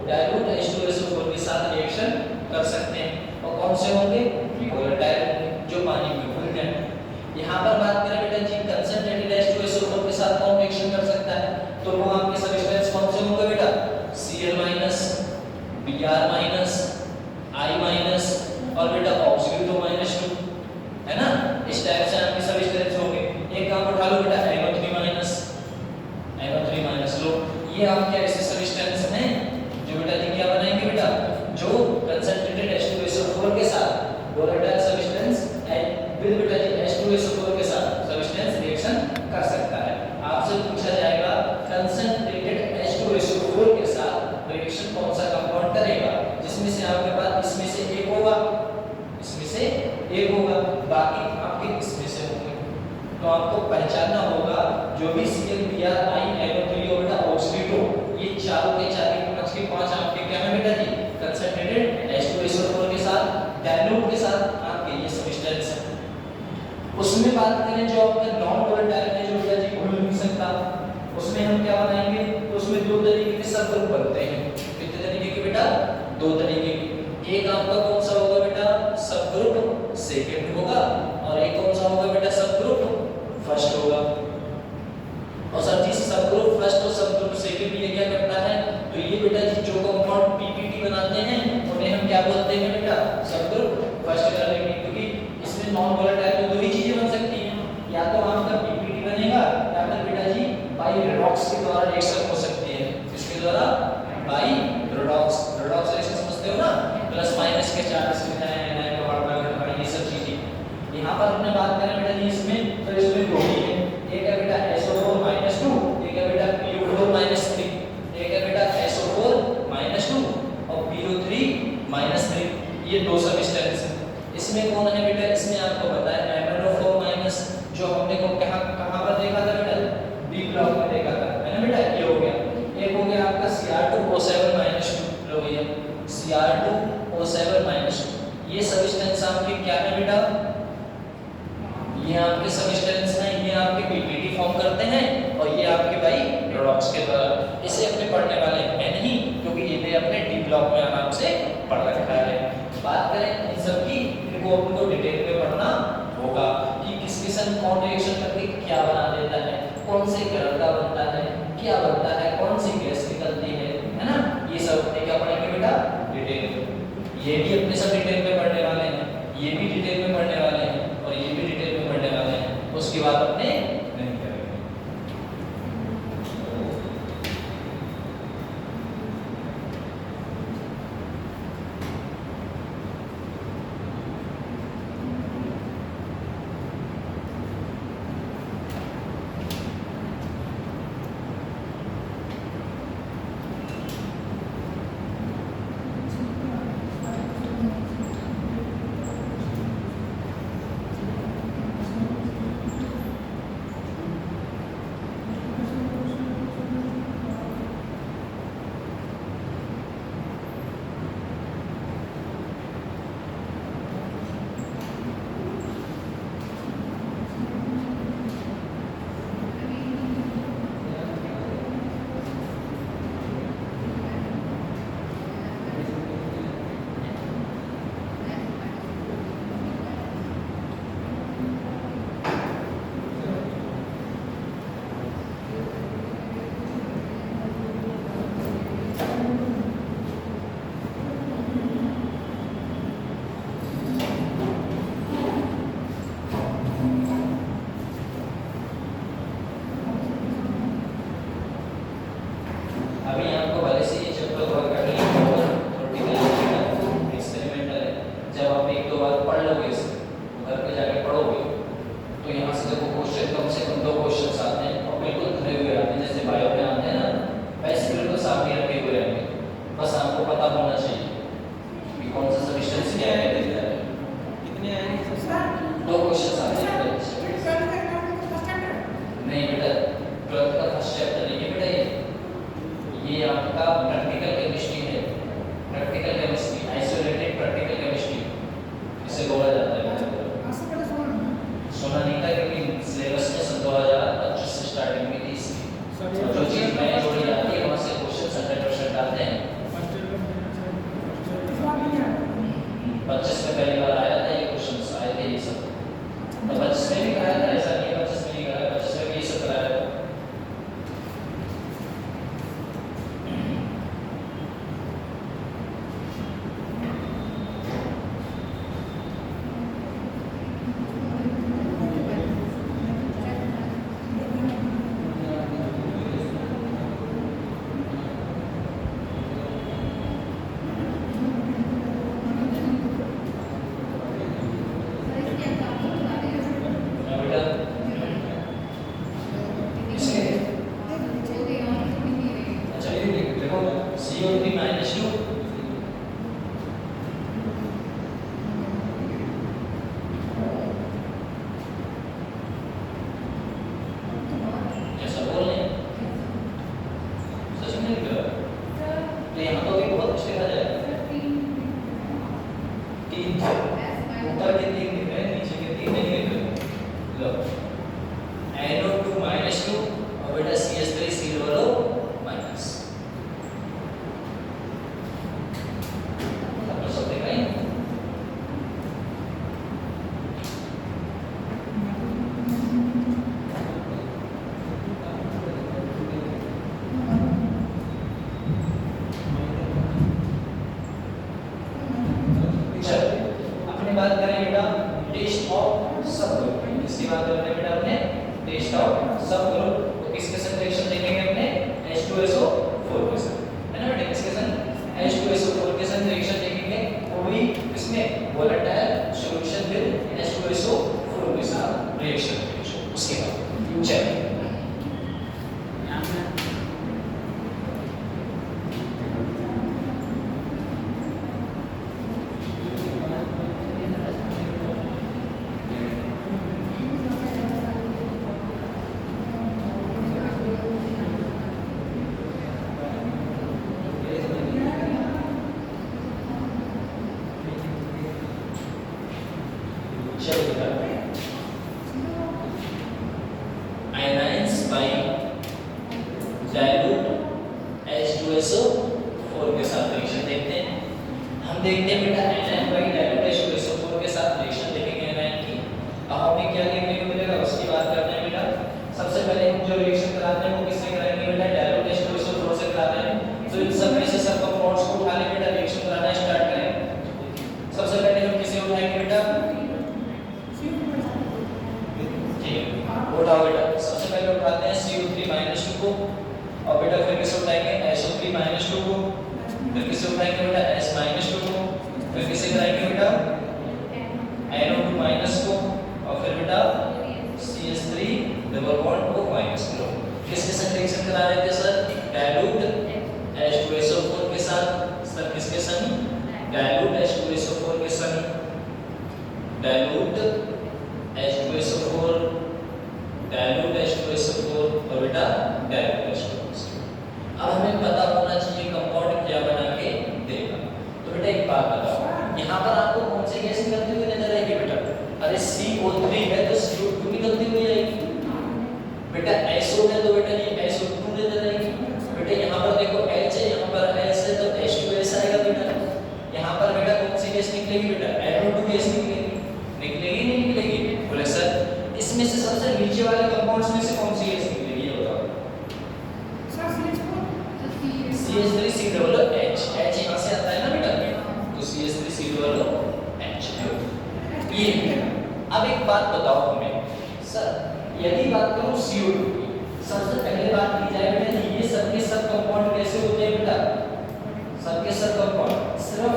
डाइल्यूट H2SO4 के साथ रिएक्शन कर सकते हैं। और कौन से होंगे? वोलेटाइल होंगे जो पानी में घुल जाएंगे। यहाँ पर बात करें बेटा जी कंसंट्रेटेड H2SO4 के साथ कौन रिएक्शन कर सकता है? तो वो आपके सब्सटेंस कौन से होंगे बेटा? Cl-, Br-, I-, ये आपके ऐसे सब्सटेंस हैं जो बेटा जी क्या बनाएंगे बेटा, जो कंसंट्रेटेड H2SO4 के साथ वोलेटाइल सब्सटेंस विद बेटा जी H2SO4 के साथ सब्सटेंस रिएक्शन कर सकता है। आपसे पूछा जाएगा कंसंट्रेटेड H2SO4 के साथ रिएक्शन कौन सा कंपाउंड करेगा, जिसमें से आपके पास इसमें से एक होगा, इसमें से एक होगा, बाकी आपके इसमें से होंगे। तो आपको पहचानना होगा जो भी ClBr NO3 और बेटा ऑक्सीडो, ये चारों के चार पांच के पांच आपके क्या है बेटा जी, कंसंट्रेटेड H2SO4 के साथ डाइल्यूट के साथ आपके ये सब्सटेंस है। उसमें बात करें जो आपका नॉन वोलेटाइल है जो बेटा जी घुल नहीं सकता, उसमें हम क्या बनाएंगे, तो उसमें दो तरीके के सब ग्रुप बनते हैं। कितने तरीके के बेटा, दो तरीके के। एक आपका कौन सा होगा बेटा, सब ग्रुप सेकंड होगा, और एक कौन सा होगा बेटा, सब ग्रुप फर्स्ट होगा। और सर जी सब ग्रुप फर्स्ट और सब ग्रुप सेकंड ये क्या करता है, तो ये बेटा जी जो कंपाउंड पीपीटी बनाते हैं उन्हें हम क्या बोलते हैं बेटा, सब ग्रुप फर्स्ट कर लेंगे, क्योंकि इसमें नॉन वोलेटाइल में दो ही चीजें बन सकती हैं, या तो आपका पीपीटी बनेगा या फिर बेटा जी बाई रेडॉक्स के द्वारा रिएक्शन हो सकती है। इसके द्वारा बाई रेडॉक्स, रेडॉक्स रिएक्शन समझते हो ना, प्लस माइनस के चार्ज लिखना है, ना का बढ़ना घटना, ये सब चीजें। यहाँ पर हमने बात करें बेटा जी इसमें, तो इसमें दो ही है, एक है बेटा SO4 -2, एक है बेटा PO4 -3, एक है बेटा SO4 -2 और PO3 -3, ये दो सब्सटेंस हैं। इसमें कौन है बेटा, इसमें आपको पता है MnO4- जो हमने को कहां पर देखा था बेटा, B ब्लॉक में देखा था, है ना बेटा, ये हो गया। एक हो गया आपका Cr2O7- 2, लो भैया Cr2O7- 2, ये सब्सटेंस आपके क्या है बेटा, ये आपके सब्सटेंस हैं, ये आपके पीपीटी फॉर्म करते हैं और ये आपके भाई रेडॉक्स के द्वारा। इसे अपने पढ़ने वाले हैं नहीं, क्योंकि इन्हें अपने डी ब्लॉक में आराम से पढ़ रखा है। बात करें इन सब की, इनको आपको डिटेल में पढ़ना होगा कि किस किस्म कौन रिएक्शन करके क्या बना देता है, कौन से कलर का बनता है, क्या बनता है, कौन सी गैस निकलती है ना, ये सब अपने क्या पढ़ेंगे बेटा, डिटेल में। ये भी अपने सब डिटेल में पढ़ने वाले हैं, ये भी डिटेल में पढ़ने वाले हैं और ये भी डिटेल में पढ़ने वाले हैं, उसकी बात अपने नहीं करेंगे। CO3 minus 2 जैसा बोल रहे सच में नहीं कर तो यहाँ तो भी बहुत कुछ लिखा जाएगा तीन ऊपर के तीन लिख रहे हैं नीचे के तीन नहीं लिख रहे लो NO2 minus 2 और बेटा CH3 सिल्वर लो माइनस अब सब देख रहे हैं अपने बात करें बेटा टेस्ट ऑफ सब ग्रुप इसकी बात करते हैं बेटा अपने टेस्ट ऑफ सब ग्रुप तो किसके साथ रिएक्शन देखेंगे अपने H2SO4 के साथ है ना बेटा किसके साथ H2SO4 के साथ रिएक्शन देखेंगे वो भी इसमें वोलेटाइल सॉल्यूशन विद H2SO4 के साथ रिएक्शन उसके बाद चलिए आयनाइंस बाय डाइल्यूट H2SO4 के साथ रिएक्शन देखते हैं हम देखते हैं बेटा आयनाइन बाय डाइल्यूट H2SO4 के साथ रिएक्शन देखेंगे आयनाइन की अब हमें क्या देखने को मिलेगा उसकी बात करते हैं बेटा सबसे पहले हम जो रिएक्शन कराते हैं वो किससे कराएंगे बेटा डाइल्यूट H2SO4 से कराते हैं तो इन सब में से सब कंपाउंड्स को उठा लें बेटा रिएक्शन कराना स्टार्ट करें सबसे पहले हम किसे उठाएंगे बेटा उठाओ बेटा सबसे पहले उठाते हैं CO3 minus 2 को और बेटा फिर किसे उठाएंगे SO3 minus 2 को फिर किसे उठाएंगे बेटा S minus 2 को फिर किसे कराएंगे बेटा NO2 minus को और फिर बेटा CH3 डबल बॉन्ड को माइनस करो किसके साथ रिएक्शन करा रहे थे सर डाइल्यूट H2SO4 के साथ सर किसके साथ डाइल्यूट H2SO4 के साथ डाइल्यूट H2SO4 डाइल्यूट H2SO4 और बेटा डाइल्यूट H2SO4 अब हमें पता होना चाहिए कंपाउंड क्या बना के देगा तो बेटा एक बात बताओ यहाँ पर आपको कौन सी गैस निकलती हुई नजर आएगी बेटा अरे CO3 है तो CO2 निकलती हुई आएगी बेटा SO है तो बेटा ये SO2 नजर आएगी बेटा यहाँ पर देखो H है यहाँ पर S है तो H2S आएगा बेटा यहाँ पर बेटा कौन सी गैस निकलेगी बेटा NO2 गैस निकलेगी निकलेगी नहीं निकलेगी बोले सर इसमें से सबसे नीचे वाले कंपाउंड्स में से कौन सी गैस निकलेगी ये बताओ CH3COOH H यहाँ से आता है ना बेटा तो CH3COOH ये अब एक बात बताओ हमें सर यदि बात करूं CO2 की सबसे पहले बात की जाए बेटा ये सबके सब कंपाउंड कैसे होते हैं बेटा सबके सब कंपाउंड सिर्फ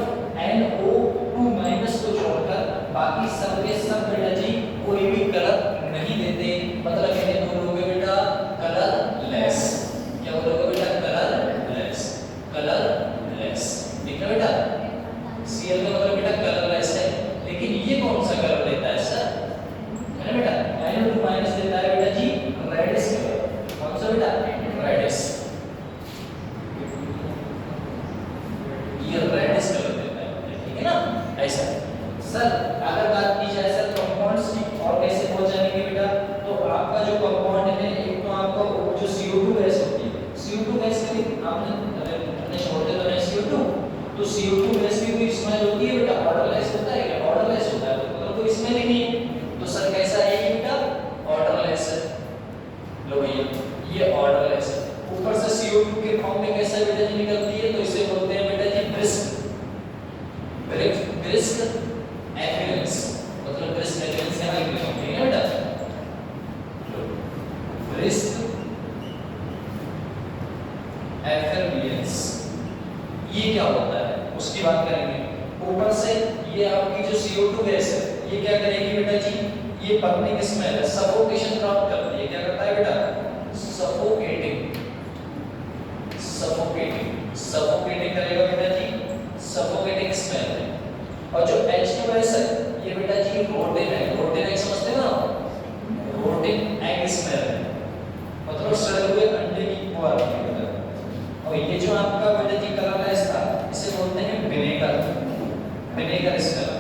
NO2 माइनस को छोड़कर बाकी सबके सब बेटा जी कोई भी कलर नहीं देते मतलब कहने को बोलोगे बेटा कलरलेस क्या बोलोगे बेटा कलरलेस ठीक है बेटा Cl का मतलब बेटा कलरलेस है लेकिन ये कौन सा कलर देता है सर है ना बेटा NO2 माइनस देता है बेटा जी रेडिश कलर कौन सा बेटा रेडिश ये रेडिश कलर देता है ठीक है ना ऐसा सर अगर बात की जाए सर कंपाउंड्स की और कैसे पहुंच जाएंगे बेटा तो आपका जो कंपाउंड है एक तो आपका जो CO2 गैस होती है CO2 गैस के लिए आपने छोड़ते तो नहीं CO2 तो CO2 गैस की कोई स्मेल होती है बेटा ऑर्डरलेस होता है क्या ऑर्डरलेस होता है तो मतलब कोई स्मेल ही नहीं है तो सर कैसा है ये बेटा ऑर्डरलेस है लो भैया ये ऑर्डरलेस है ऊपर से CO2 के फॉर्म में कैसा बेटा जी निकलती है तो इसे बोलते हैं बेटा जी ब्रिस्क ब्रिस्क एफिरेंस मतलब ब्रिस्क एफिरेंस यहाँ लिख रहे हैं बेटा ब्रिस्क एफिरेंस ये क्या होता है उसकी बात करेंगे ऊपर से ये आपकी जो CO2 गैस है ये क्या करेगी बेटा जी ये पकने की स्मेल है सफोकेशन प्राप्त करती है क्या करता है बेटा सफोकेटिंग सफोकेटिंग, सफोकेटिंग करेगा बेटा जी, सफोकेटिंग स्मेल है। और जो H2S है ये बेटा जी रोटेन है, रोटेन एग समझते हो ना, रोटेन एग स्मेल है, मतलब सड़े हुए अंडे की वो आती है बेटा। और ये जो आपका बेटा जी कलरलेस था इसे बोलते हैं विनेगर, विनेगर स्मेल।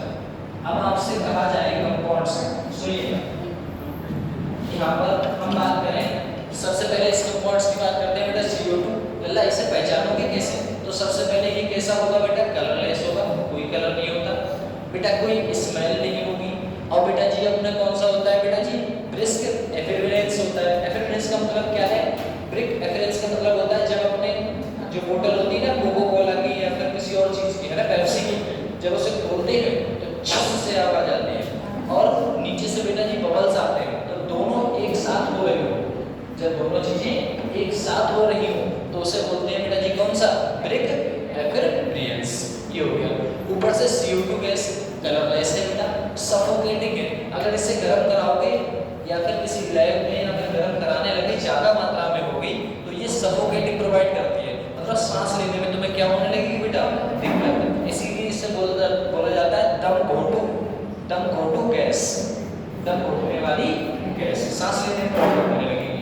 अब आपसे कहा जाए कंपाउंड्स, सुनिएगा यहाँ पर हम बात करें, सबसे पहले इस कंपाउंड्स की बात करते हैं बेटा CO2। पहला इसे पहचानोगे कैसे, तो सबसे पहले ये कैसा होगा बेटा, कलरलेस होगा, कोई कलर नहीं होता बेटा, कोई स्मेल नहीं होगी। और बेटा जी अपना कौन सा होता है बेटा जी, ब्रिस्क एफिरेंस होता है। एफिरेंस का मतलब क्या है, ब्रिक एफिरेंस का मतलब होता है जब अपने जो बोतल होती है ना कोको कोला की या फिर किसी और चीज की है ना, पेप्सी की, जब उसे खोलते हैं तो छस से आवाज आती है और नीचे से बेटा जी बबल्स आते हैं, तो दोनों एक साथ हो रही हो, जब दोनों चीजें एक साथ हो रही हो तो उसे बोलते हैं बेटा जी कौन सा, ब्रिक एफिरेंस। ये हो गया। ऊपर से CO2 गैस कलरलेस है बेटा, सफोकेटिंग है। अगर इसे गर्म कराओगे या फिर किसी लैब में या फिर गर्म कराने लगे ज्यादा मात्रा में होगी तो ये सफोकेटिंग प्रोवाइड करती है, मतलब सांस लेने में तुम्हें क्या होने लगेगी बेटा, दिक्कत। इसीलिए इसे बोला जाता है दम घोटू, दम घोटू गैस, दम घोटने वाली गैस, सांस लेने में प्रॉब्लम होने लगेगी।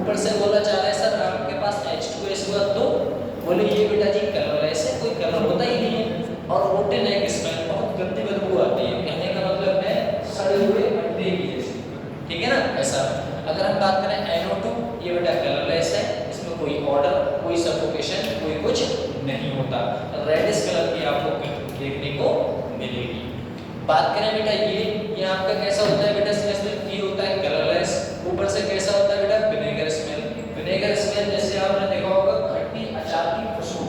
ऊपर से बोला जा रहा है सर आपके पास H2S हुआ तो बोले ये बेटा जी कलरलेस है, कोई कलर होता ही नहीं है, और रोटेन एग स्मेल, बहुत गंदी बदबू आती है। कहने का मतलब है सड़े हुए अंडे की जैसी, ठीक है ना, ऐसा। अगर हम बात करें NO2, ये बेटा कलरलेस है, इसमें कोई ऑर्डर, कोई सफोकेशन, कोई कुछ नहीं होता, रेडिश कलर की आपको देखने को मिलेगी। बात करें बेटा ये आपका कैसा होता है बेटा, स्मेल ये होता है कलरलेस। ऊपर से कैसा होता है बेटा, विनेगर स्मेल। विनेगर स्मेल जैसे आपने देखा होगा खट्टी अचार की खुशबू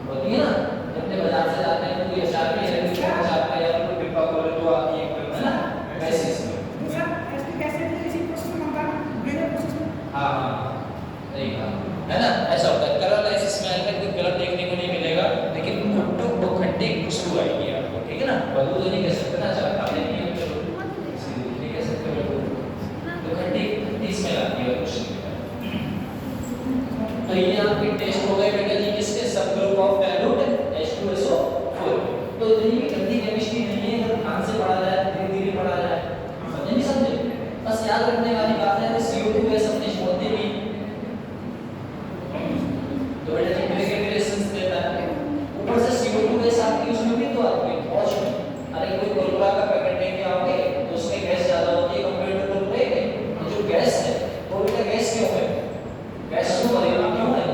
होती है ना, जब हम बाजार से जाते हैं तो कोई अचार की अचार का या कोई डिब्बा खोले तो आती है ना, वैसे स्मेल। सर ऐसे कैसे इसी प्रोसेस में मंगाना मेरे प्रोसेस में, हां सही कहा है ना, ऐसा होता है। कलरलेस स्मेल में कोई कलर देखने को नहीं मिलेगा, लेकिन खट्टू और खट्टी खुशबू आएगी आपको, ठीक है ना, बदबू तो नहीं कह सकते ना, अचार खाते नहीं है चलो नहीं कह सकते बदबू, तो खट्टी स्मेल आती है कुछ नहीं। तो ये आपके टेस्ट हो गए बेटा जी किसके, सब ग्रुप ऑफ डाइल्यूट H2SO4। तो इतनी भी गंदी केमिस्ट्री नहीं है, अगर ध्यान से पढ़ा जाए, धीरे-धीरे पढ़ा जाए, समझे नहीं समझे, बस याद रखने वाली बात है। CO2 गैस अपने छोड़ते भी तो बेटा जी ब्रेक एफिरेंस देता है। ऊपर से CO2 गैस आपकी उसमें भी तो आती है पहुंच में, अरे कोई कुरकुरा का पैकेट लेके आओगे तो उसमें गैस ज्यादा होती है कंपेयर टू कुरकुरे के, तो जो गैस है वो बेटा गैस क्यों है, गैस क्यों है, क्यों है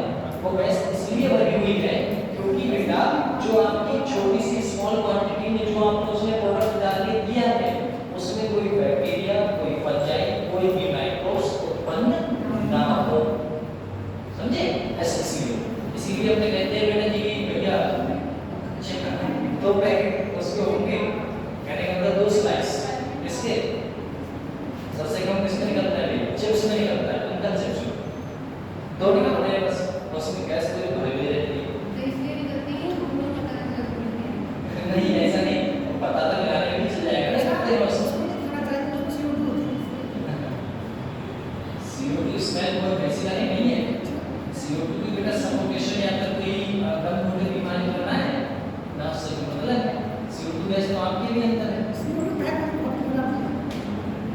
वो गैस इसलिए भरी हुई है क्योंकि बेटा जो आपकी छोटी सी स्मॉल क्वांटिटी में जो आपने उसमें प्रोडक्ट डाल के दिया है उसमें कोई बैक्टीरिया, कोई फंजाई, कोई भी माइक्रोब्स उत्पन्न ना हो, समझे, ऐसे इसीलिए अपने कहते हैं बेटा जी कि भैया दो पैकेट उसके होंगे, कहने का मतलब 2 स्लाइस इसके, सबसे कम किसमें निकलता है भैया, चिप्स में निकलता है, अंकल चिप्स में 2 निकल रहे हैं बस, उसमें गैस पूरी भरी हुई रहती है। तो इसलिए निकलती है वो पता नहीं नहीं ऐसा नहीं, पता तो लगाने भी चल जाएगा ना, करते हैं बस। CO2 स्मेल कोई वैसी वाली नहीं है, CO2 की बेटा सफोकेशन या फिर कोई दम घोटने की बीमारी करना है ना, उससे मतलब है CO2 गैस तो आपके भी अंदर है।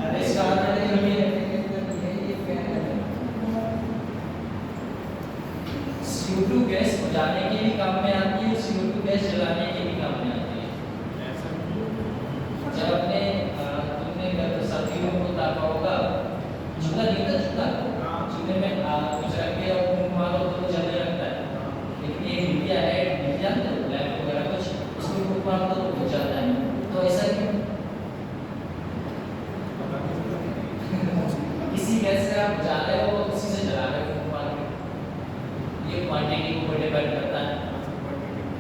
अरे इसका मतलब है कि ये CO2 गैस बुझाने के भी काम में आती है, CO2 गैस जलाने के भी काम में आती है। जब अपने तुमने सर्दियों को तापा होगा, चूल्हा दिखता चूल्हे में कुछ रख के और फूंक मारो तो जलने लगता है, लेकिन ये मीडिया है, मीडिया लैंप वगैरह कुछ उसको फूंक मारो तो बुझ जाता है, तो ऐसा क्यों? किसी गैस से आप बुझा रहे हो उसी से जला रहे हो फूंक मार के, ये क्वांटिटी को ऊपर डिपेंड करता है।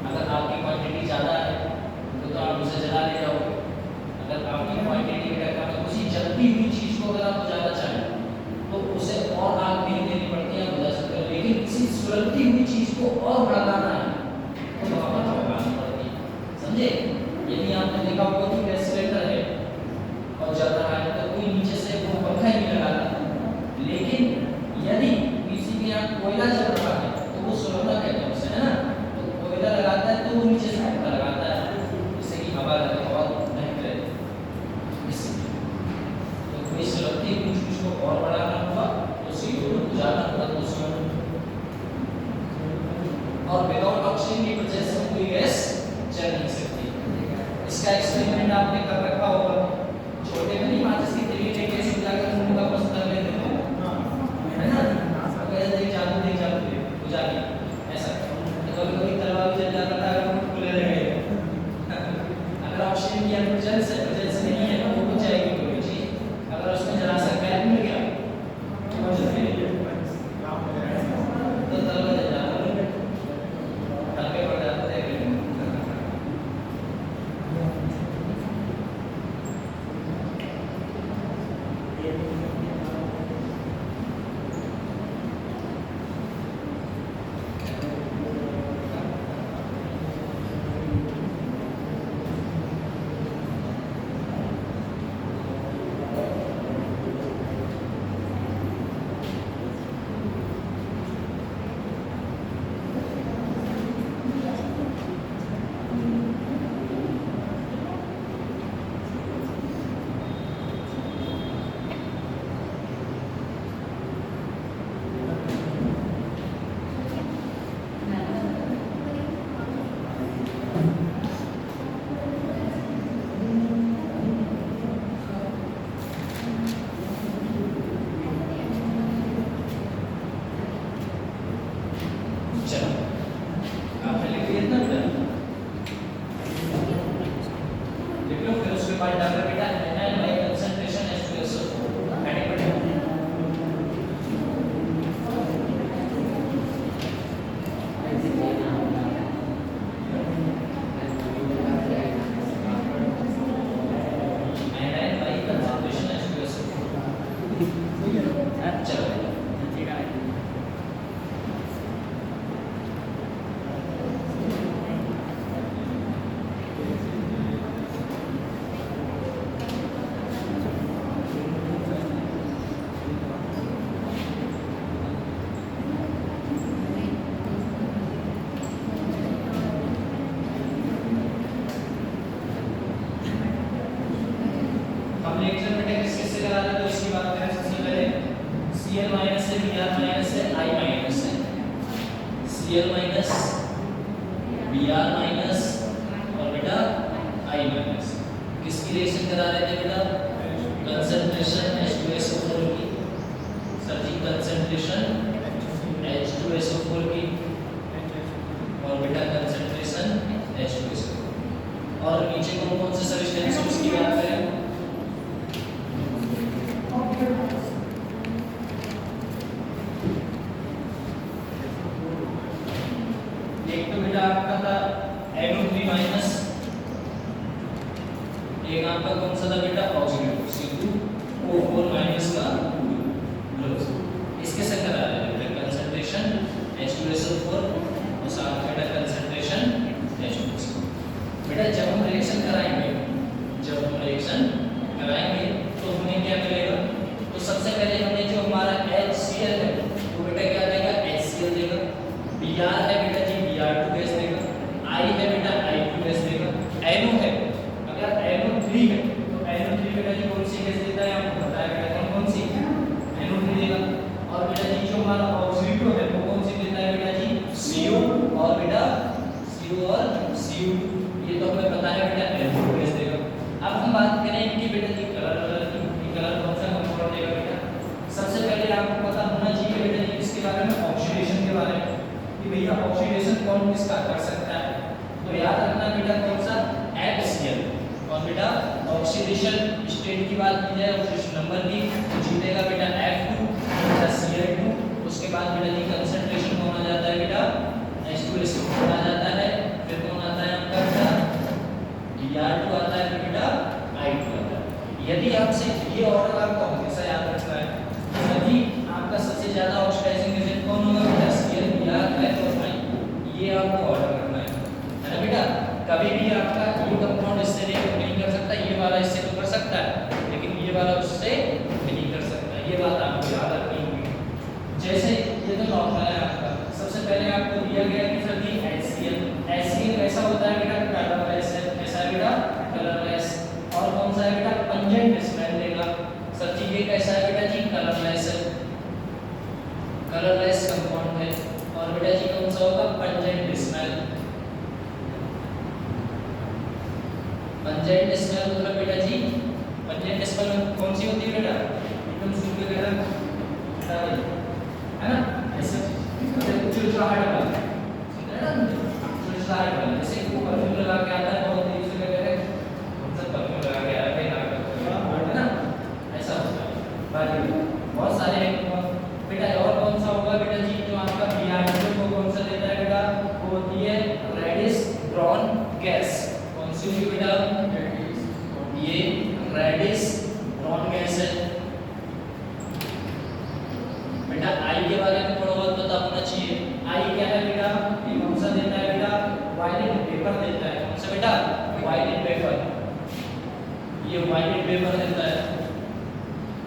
अगर आपकी क्वांटिटी ज़्यादा है तो आप उसे जला ले जाओगे, अगर आपकी क्वांटिटी कम है, उसी जलती हुई चीज़ को अगर आप बुझाना चाहें तो उसे और आग नहीं देनी पड़ती है, आप बुझा सकते हो, लेकिन किसी सुलगती हुई चीज़ को और भड़काना है तो वहाँ पर भड़कानी पड़ती है, समझे। यदि आपने देखा होगा कि गैस सिलेंडर है और जल रहा है तो कोई नीचे से वो पंखा ही नहीं लगाता, लेकिन यदि किसी के यहाँ कोयला जल रहा है तो वो सुलग छोड़ना कहते हैं उसे, है ना। तो वो इधर लगाता है तो वो नीचे साइड पर लगाता है, जिससे कि हवा लगे, हवा नहीं रहे इसलिए। तो कोई जरूरत नहीं कुछ कुछ को और बढ़ाना हुआ तो CO2 जाना हुआ तो CO2। और विदाउट ऑक्सीजन की वजह से कोई गैस चल नहीं सकती। इसका एक्सपेरिमेंट आपने कर रखा होगा, छोटे में नहीं माचिस की तिल्ली लेके ऐसे जाकर मुंह का बस कर लेते हो, है ना। अगर देख जादू बुझा के ऐसा कभी कभी तलवा भी जल जाता था अगर खुले रहे। अगर ऑक्सीजन की प्रेजेंस नहीं है तो वो बुझ जाएगी कोई चीज। अगर उसमें जरा सा गैप मिल गया तो बुझ जाएगी, तो तलवा जल जाता है, हल्के पड़ जाते हैं। चलो आपने लिख दिया ना बेटा, लिख लो। फिर उसके बाद डालना बेटा NaN by concentration H2SO4 heading बेटा। NaN by concentration H2SO4 चलो ठीक है। हम रिएक्शन बेटा किस किस से कराते हैं तो इसकी बात करें। सबसे पहले Cl माइनस है, Br माइनस है, I माइनस है। Cl माइनस, Br माइनस और बेटा I माइनस किसकी रिएक्शन करा रहे थे बेटा? कंसंट्रेशन H2SO4 की। सर जी कंसंट्रेशन H2SO4 की और बेटा कंसंट्रेशन H2SO4। और नीचे कौन कौन से सब्सटेंस की बात करें? एक तो बेटा आपका था NO3 माइनस, एक आपका कौन सा था बेटा? ऑक्सीडेटिव C2O4 माइनस का ग्रुप। इसके से करा रहे हैं कंसंट्रेशन H2SO4 और साथ में बेटा कंसंट्रेशन H2SO4। बेटा जब हम रिएक्शन कराएंगे तो हमें क्या मिलेगा? तो सबसे पहले हमें जो हमारा HCl है वो बेटा क्या देगा? HCl देगा। Br है बेटा जी Br2 गैस देगा। I है बेटा I2 गैस देगा। NO है, अगर NO3 है तो NO3 बेटा जी कौन सी गैस देता है? आपको पता है बेटा कौन सी? NO3 देगा। और बेटा जी जो हमारा ऑक्सीडेटिव है वो कौन सी देता है बेटा जी? CO और बेटा CO और CO2, ये तो हमें पता है बेटा NO2 गैस देगा। अब हम बात करें इनकी बेटा जी कलर की, कलर कौन सा कंपाउंड देगा बेटा? सबसे पहले आपको पता होना चाहिए बेटा जी इसके बारे में, ऑक्सीडेशन के बारे में, कि भैया ऑक्सीडेशन कौन किसका कर सकता है। तो याद रखना बेटा कौन सा? HCl। और बेटा ऑक्सीडेशन स्टेट की बात की जाए, ऑक्सीडेशन नंबर की, तो जीतेगा बेटा F2 बेटा Cl2। उसके बाद बेटा जी कंसंट्रेशन कौन आ जाता है बेटा? H2SO4 आ जाता है। फिर कौन आता है आपका बेटा? Br2 आता है, फिर बेटा I2 आता है। यदि आपसे ये ऑर्डर आपको हमेशा याद रखना है, यदि आपका सबसे ज्यादा ऑक्सीडाइजिंग एजेंट कौन होगा बेटा? Cl, Br, F और I, ये आपको ऑर्डर करना है ना बेटा। कभी भी आपका ये कंपाउंड इससे नहीं कर सकता, ये वाला इससे तो कर सकता है, लेकिन ये वाला उससे नहीं कर सकता। ये बात आपको याद रखनी होगी। जैसे ये तो नॉर्मल है आपका, सबसे पहले आपको दिया गया कि सर जी HCl HCl कैसा होता है बेटा कलरलेस है, कैसा है बेटा कलरलेस। और कौन सा है बेटा पंजेंट स्मेल देगा। सर जी ये कैसा है बेटा जी कलरलेस है, कलरलेस कंपाउंड है। और बेटा जी कौन सा होगा पंजेंट स्मेल। पंजेंट स्मेल मतलब बेटा जी पंजेंट स्मेल कौन सी होती है बेटा एकदम सूंघ के गरम है ना ऐसे मतलब चिड़चिड़ाहट वाला समझ रहे ना चिड़चिड़ाहट वाला। जैसे वो परफ्यूम लगा के आता है बहुत तेजी से लगा के सब परफ्यूम लगा के आ रहा है ना ऐसा होता है। बाकी बहुत सारे बेटा और कौन सा होगा बेटा जी जो आपका बीआरटी को कौन सा देता है बेटा वो होती है रेडिश ब्राउन गैस। कौन सी होगी बेटा ये रेडिश ब्राउन गैस है। बेटा आई के बारे में थोड़ा बहुत पता होना चाहिए। आई क्या है बेटा ये कौन सा देता है बेटा वायलेट पेपर देता है। कौन सा बेटा वायलेट पेपर ये वायलेट पेपर देता है।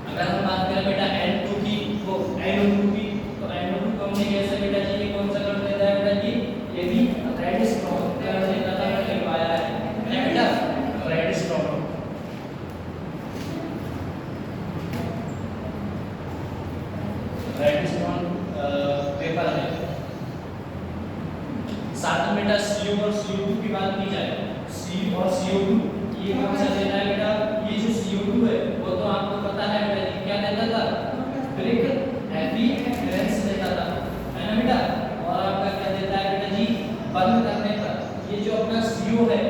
अगर हम बात करें बेटा N2 की वो NO2 की तो NO2 कौन सी गैस है बेटा जी ये कौन सा कलर देता है बेटा जी ये भी रेडिश ब्राउन कलर देता है। मैंने पाया है बेटा reddish brown reddish brown paper है। साथ में बेटा CO और CO2 की बात की जाए C और CO2 ये कौन सा देता है बेटा ये जो CO2 है वो तो आपको पता है बेटा जी क्या देता था ब्रिक एफिरेंस देता था है ना बेटा। और आपका क्या देता है बेटा जी बंद करने पर ये जो अपना CO है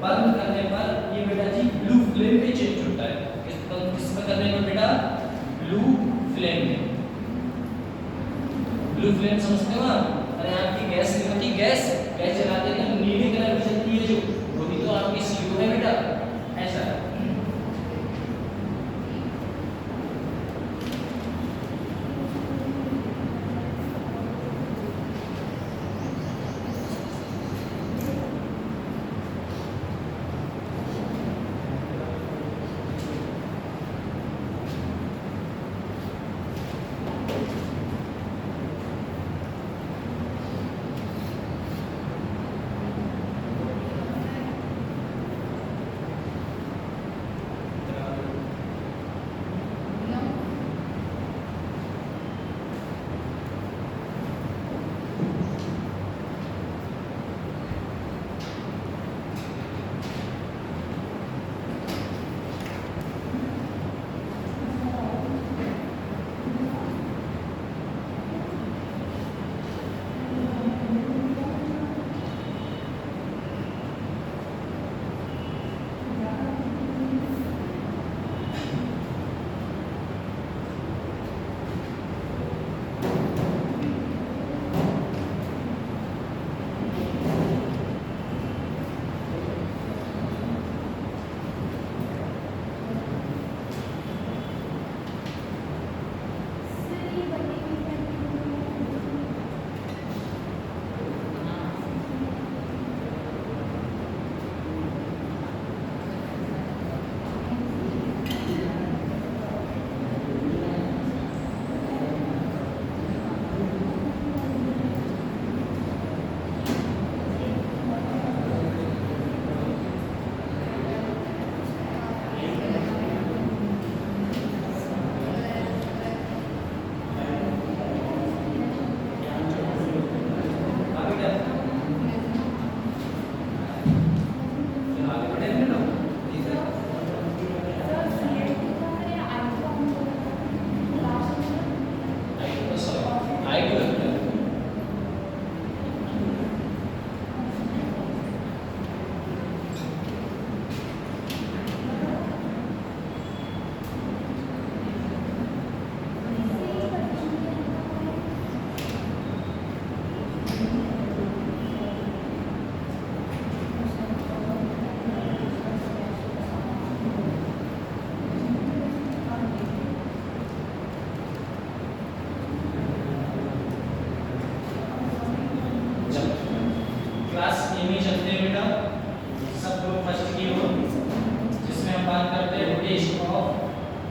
बंद करने पर ये बेटा जी ब्लू फ्लेम में चेंज होता है। किसमें करने पर बेटा ब्लू फ्लेम में। ब्लू फ्लेम समझते हो आप अरे आपकी गैस नहीं होती गैस जलाते हैं तो नीले कलर की जलती है जो वही तो आपकी CO है बेटा ऐसा।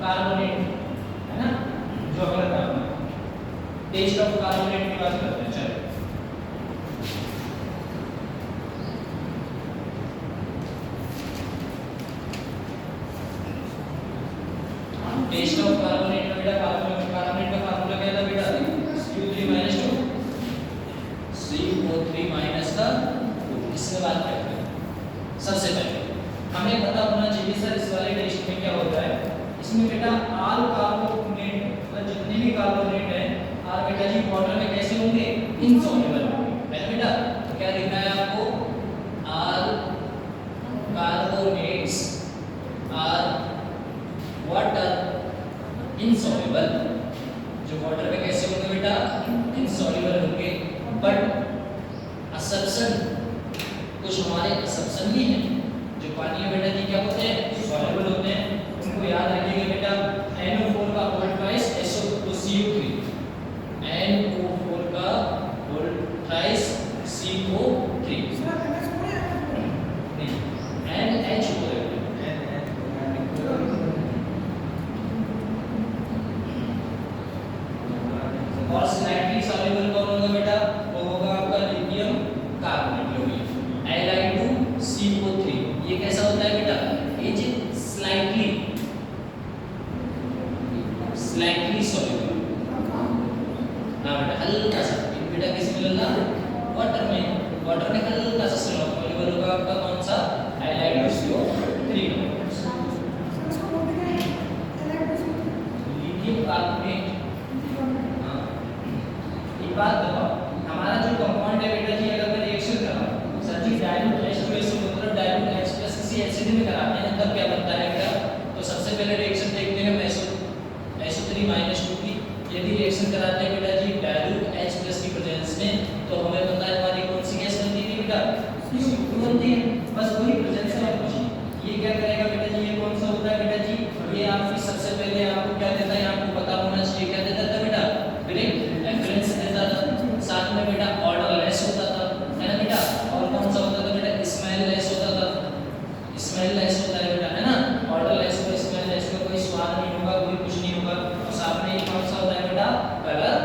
कार्बोनेट है ना जो अगला काम है टेस्ट ऑफ कार्बोनेट की बात करते हैं। चलो टेस्ट ऑफ कार्बोनेट में बेटा कार्बोनेट का फार्मूला क्या था बेटा CO3 2 CO3 का 2। इससे बात करते हैं। सबसे पहले हमें पता होना चाहिए सर इस वाले टेस्ट में क्या होता है। इसमें बेटा ऑल कार्बोनेट मतलब जितने भी कार्बोनेट है और बेटा जी वाटर में कैसे होंगे इनसॉल्युबल होंगे है बेटा। तो क्या लिखना है आपको all carbonates are water insoluble. जो वाटर में कैसे होंगे बेटा इनसॉल्युबल होंगे। बट असम्पशन कुछ हमारे असम्पशन भी हैं जो पानी में बेटा जी क्या होते हैं सॉल्युबल होते हैं। उनको याद रखिएगा बेटा NO4 का होल ट्वाइस CO3 NO4 का होल ट्वाइस CO3 नहीं NH होता है और स्लाइटली सॉल्युबल कौन होगा बेटा वो होगा आपका लिथियम कार्बोनेट Li2CO3। ये कैसा होता है बेटा इज स्लाइटली सॉल्युबल ना बेटा हल्का सा बेटा किस में मिलना वाटर में हल्का सा सॉल्युबल होगा आपका कौन सा Li2CO3 लिथियम कार्बोनेट। एक बात बताओ हमारा जो कंपाउंड है बेटा जी अगर मैं रिएक्शन करा सर जी डाइल्यूट H2SO मतलब डाइल्यूट H प्लस किसी एसिड में कराते हैं तब क्या बनता है बेटा। तो सबसे पहले रिएक्शन देखते हैं SO3 -2 की। यदि रिएक्शन कराते हैं बेटा जी डाइल्यूट H प्लस की प्रेजेंस में तो हमें पता है हमारी कौन सी गैस बनती थी बेटा CO2 बनती है। बस वही प्रेजेंस है और कुछ नहीं। ये क्या करेगा बेटा जी ये कौन सा होता है बेटा जी ये आपकी सबसे पहले आपको क्या देता है आपको पता होना चाहिए क्या देता था बेटा डायरेक्ट रेफरेंस देता था। साथ में बेटा ऑर्डर लेस होता था है ना बेटा। और कौन सा होता था बेटा स्मेल लेस होता था। स्मेल लेस होता है बेटा है ना ऑर्डर लेस और स्मेल लेस का कोई स्वाद नहीं होगा कोई कुछ नहीं होगा। और साथ में एक कौन सा होता है बेटा कलर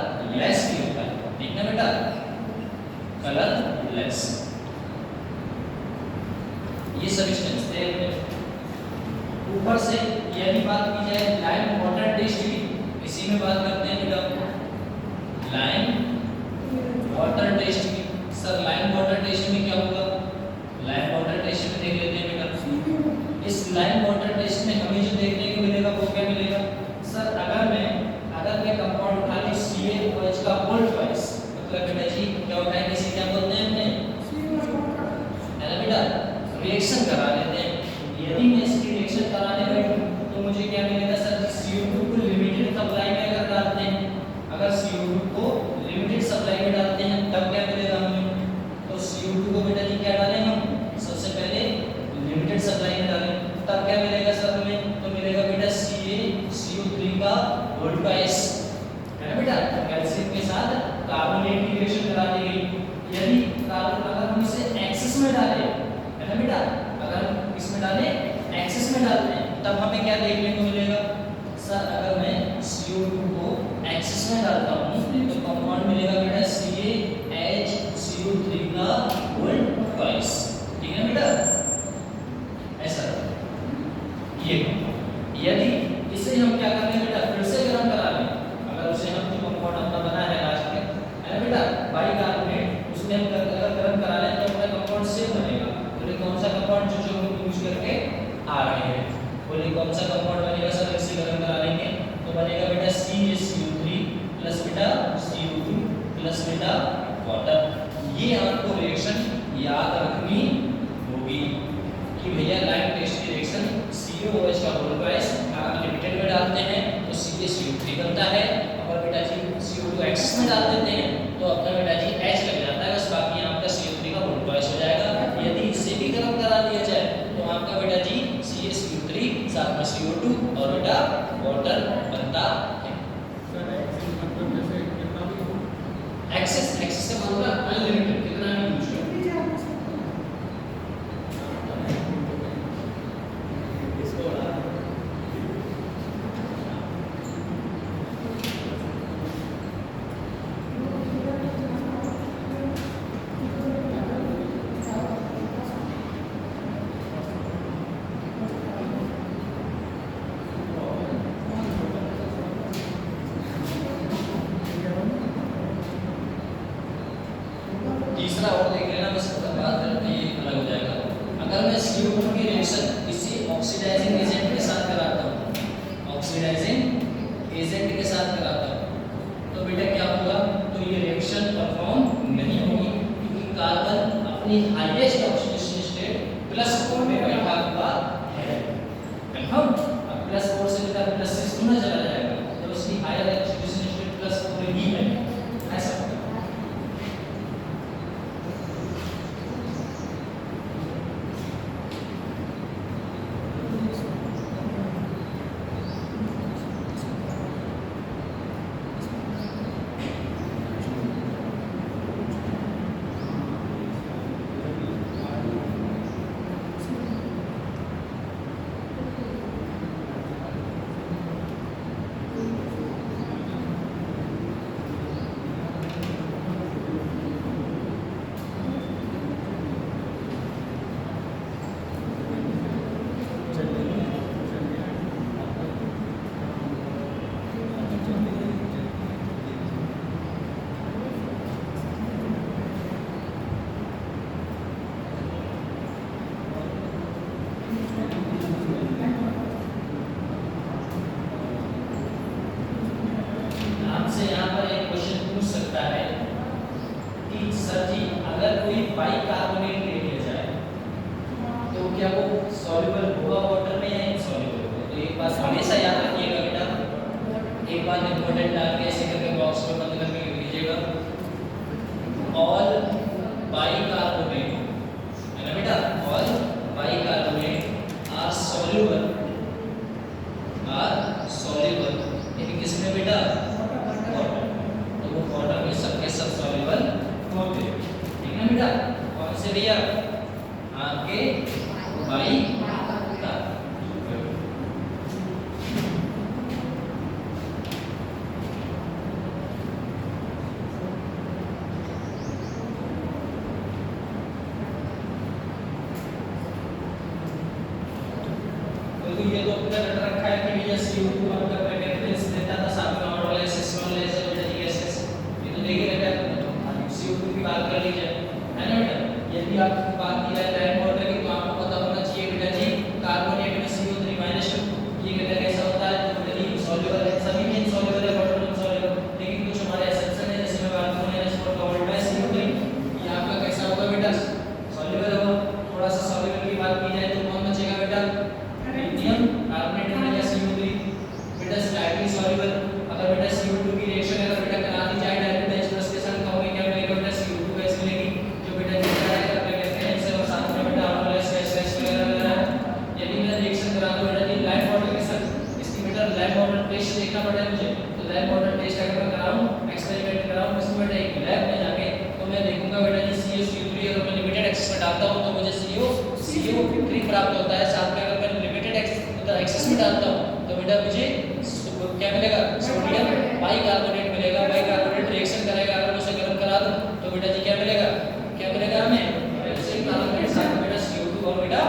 लेस भी होता है ठीक ना बेटा कलर लेस। ये सब्सटेंस थे ऊपर से यदि बात की जाए लाइम वाटर टेस्ट की इसी में बात करते हैं बेटा लाइम वाटर टेस्ट की। सर लाइम वाटर टेस्ट में क्या होगा लाइम वाटर टेस्ट में देख लेते हैं बेटा। इस लाइम वाटर टेस्ट में हमें जो देखने को मिलेगा वो क्या मिलेगा सर अगर मैं कंपाउंड उठा ली CaOH का होल ट्वाइस मतलब बेटा जी क्या होता है किसी क्या बोलते हैं हमने है ना बेटा रिएक्शन करा लेते हैं। यदि मैं इसकी रिएक्शन कराने बैठूं तो मुझे क्या मिलेगा सर CO2 को लिमिटेड सप्लाई में अगर डालते हैं अगर CO2 को लिमिटेड सप्लाई में डालते हैं तब क्या मिलेगा हमें। तो CO2 को बेटा जी क्या डालें हम सबसे पहले लिमिटेड सप्लाई में डालें तब क्या मिलेगा सर हमें तो मिलेगा बेटा CO3 का होल ट्वाइस है ना बेटा। कैल्शियम के साथ कार्बोनेट की रिएक्शन करा दी गई। यदि कार्बन अगर हम इसे एक्सेस में डालें है ना बेटा अगर इसमें डालें एक्सेस में डालते हैं तब हमें क्या देखने को मिलेगा सर अगर मैं CO2 को एक्सेस में डालता हूं तो कंपाउंड मिलेगा बेटा CaHCO3 का होल ट्वाइस ठीक है बेटा ऐसा। ये यदि इसे हम क्या कर लें बेटा फिर से गर्म करा लें अगर उसे हम जो कंपाउंड अपना बना है लास्ट में है ना बेटा बाइकार्बोनेट उसमें हम अगर गर्म करा लें तो अपना कंपाउंड सेम बनेगा। बोले कौन सा कंपाउंड जो हम यूज करके आ रहे हैं बोले कौन सा कंपाउंड बनेगा सर इसे गर्म करा लेंगे तो बनेगा बेटा CaCO3 प्लस बेटा CO2 प्लस बेटा वाटर। ये आपको रिएक्शन याद रखनी होगी कि भैया लाइम टेस्ट की रिएक्शन CaOH का होल ट्वाइस अगर लिमिटेड में डालते हैं तो CaCO3 बनता है और बेटा जी CO2 एक्सेस में डाल देते हैं तो अपना बेटा जी H लग जाता है बस बाकी आपका CO3 का होल ट्वाइस हो जाएगा। यदि इसे भी गर्म करा दिया जाए तो आपका बेटा जी CaCO3 साथ में CO2 और बेटा वाटर बनता है। एक्सेस का मतलब अनलिमिटेड कितना भी यूज करो। तीसरा और देख लेना, बस खत्म बात करते ये अलग हो जाएगा। अगर मैं CO2 की रिएक्शन किसी ऑक्सीडाइजिंग एजेंट के साथ कराता हूँ, ऑक्सीडाइजिंग एजेंट के साथ कराता हूँ, तो बेटा क्या होगा? तो ये रिएक्शन परफॉर्म नहीं होगी, क्योंकि कार्बन अपनी हाईएस्ट ऑक्सीडेशन स्टेट +4 में बैठा हुआ है। कंफर्म? अब +4 से बेटा +6 होना चला जाएगा, तो उसकी हायर ऑक्सीडेशन स्टेट +4 ही है, ऐसा होगा। आपसे यहाँ पर एक क्वेश्चन पूछ सकता है कि सर जी अगर कोई बाइकार्बोनेट ले लिया जाए तो क्या वो सॉल्युबल होगा वाटर में या इनसॉल्युबल होगा? तो एक बात हमेशा याद रखिएगा बेटा, एक बात इंपॉर्टेंट डाल के ऐसे करके बॉक्स में बंद करके लिख लीजिएगा, ऑल बाइकार्बोनेट है ना बेटा, ऑल बाइकार्बोनेट आर सॉल्युबल यानी किसमें बेटा? तो वो वाटर में सबके सब सॉल्युबल होते हैं, ठीक है बेटा? कौन से भैया? आपके बाई का। तो ये तो अपना रट रखा है कि भैया CO2 आपका कैटेगरीज देता था, साथ में ऑर्डरलेस नॉनलेस गैसेस, ये तो देखिए बेटा, CO2 की बात कर लीजिए, है ना बेटा? यदि आप बात की जाए लैंड वाटर की, तो आपको पता होना चाहिए बेटा जी, कार्बोनेट में CO3 -2, ये बेटा कैसा होता है? तो बेटा जी सॉल्युबल है, सभी में इनसॉल्युबल है, वाटर में इनसॉल्युबल, लेकिन कुछ हमारे एक्सेप्शन है, जैसे मैं बात करूं H4 कवर्ड बाय CO3, ये आपका कैसा होगा बेटा? सॉल्युबल होगा। थोड़ा सा सॉल्युबल की बात की जाए तो कौन बचेगा बेटा? लिथियम कार्बोनेट में या CO3 बेटा स्लाइटली सॉल्युबल। अगर बेटा CO2 की रिएक्शन अगर बेटा करा दी जाए डायरेक्ट H+ के साथ, तो हमें क्या मिलेगा बेटा? CO2 गैस मिलेगी, जो बेटा निकल आएगा अपने लेते हैं इससे, और साथ में बेटा ऑर्डरलेस गैस वगैरह। यदि मैं रिएक्शन करा दूं बेटा जी लाइम वाटर के साथ, इसकी बेटा लाइम वाटर टेस्ट देखना पड़ेगा मुझे, तो लाइम वाटर टेस्ट अगर मैं कराऊं, एक्सपेरिमेंट कराऊं, इसमें बेटा एक लैब में जाके तो मैं देखूंगा बेटा जी CO3 अगर मैं लिमिटेड एक्सेस में डालता हूं तो मुझे CO3 प्राप्त होता है, साथ में अगर मैं लिमिटेड एक्सेस में डालता हूं तो बेटा मुझे क्या मिलेगा? सोडियम बाइकार्बोनेट मिलेगा। बाइकार्बोनेट रिएक्शन करेगा, अगर मैं उसे गर्म करा दूं तो बेटा जी क्या मिलेगा? क्या मिलेगा हमें? कैल्शियम कार्बोनेट, साथ में बेटा CO2 और बेटा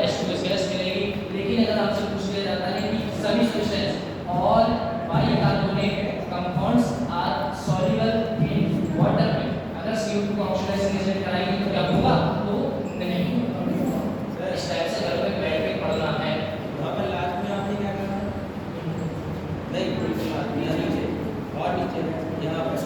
H2 गैस मिलेगी। लेकिन अगर आपसे पूछ लिया जाता है कि सभी substance all bicarbonate compounds are soluble in water में, अगर CO2 को ऑक्सीडाइजिंग एजेंट कराएंगे तो क्या होगा? तो नहीं होगा। इस टाइप से घर पे बैठ के पढ़ना है। वहाँ पर लास्ट में आपने क्या करना? नहीं, बिल्कुल नीचे और नीचे यहाँ पर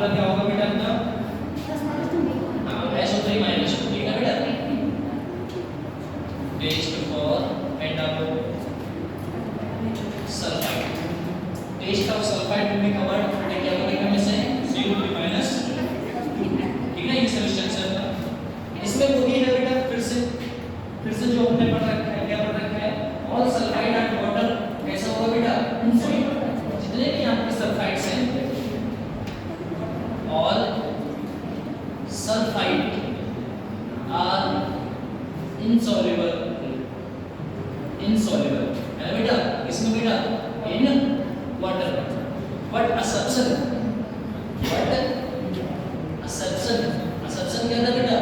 फॉर्मूला क्या होगा बेटा अपना? हाँ, SO3 माइनस 2, ठीक है बेटा? Test for metabisulphide, test of sulphide will be covered क्या बोलेगा में से CO3 माइनस, ठीक है? ये सब स्ट्रक्चर था। इसमें वही है बेटा, फिर से जो हमने पढ़ रखा है, क्या पढ़ रखा है? ऑल सल्फाइड एंड वाटर कैसा होगा बेटा? जितने भी यहाँ पे सल्फाइड्स हैं, ऑल सल्फाइड आर insoluble है ना बेटा? इसमें बेटा in water, but assumption क्या था बेटा?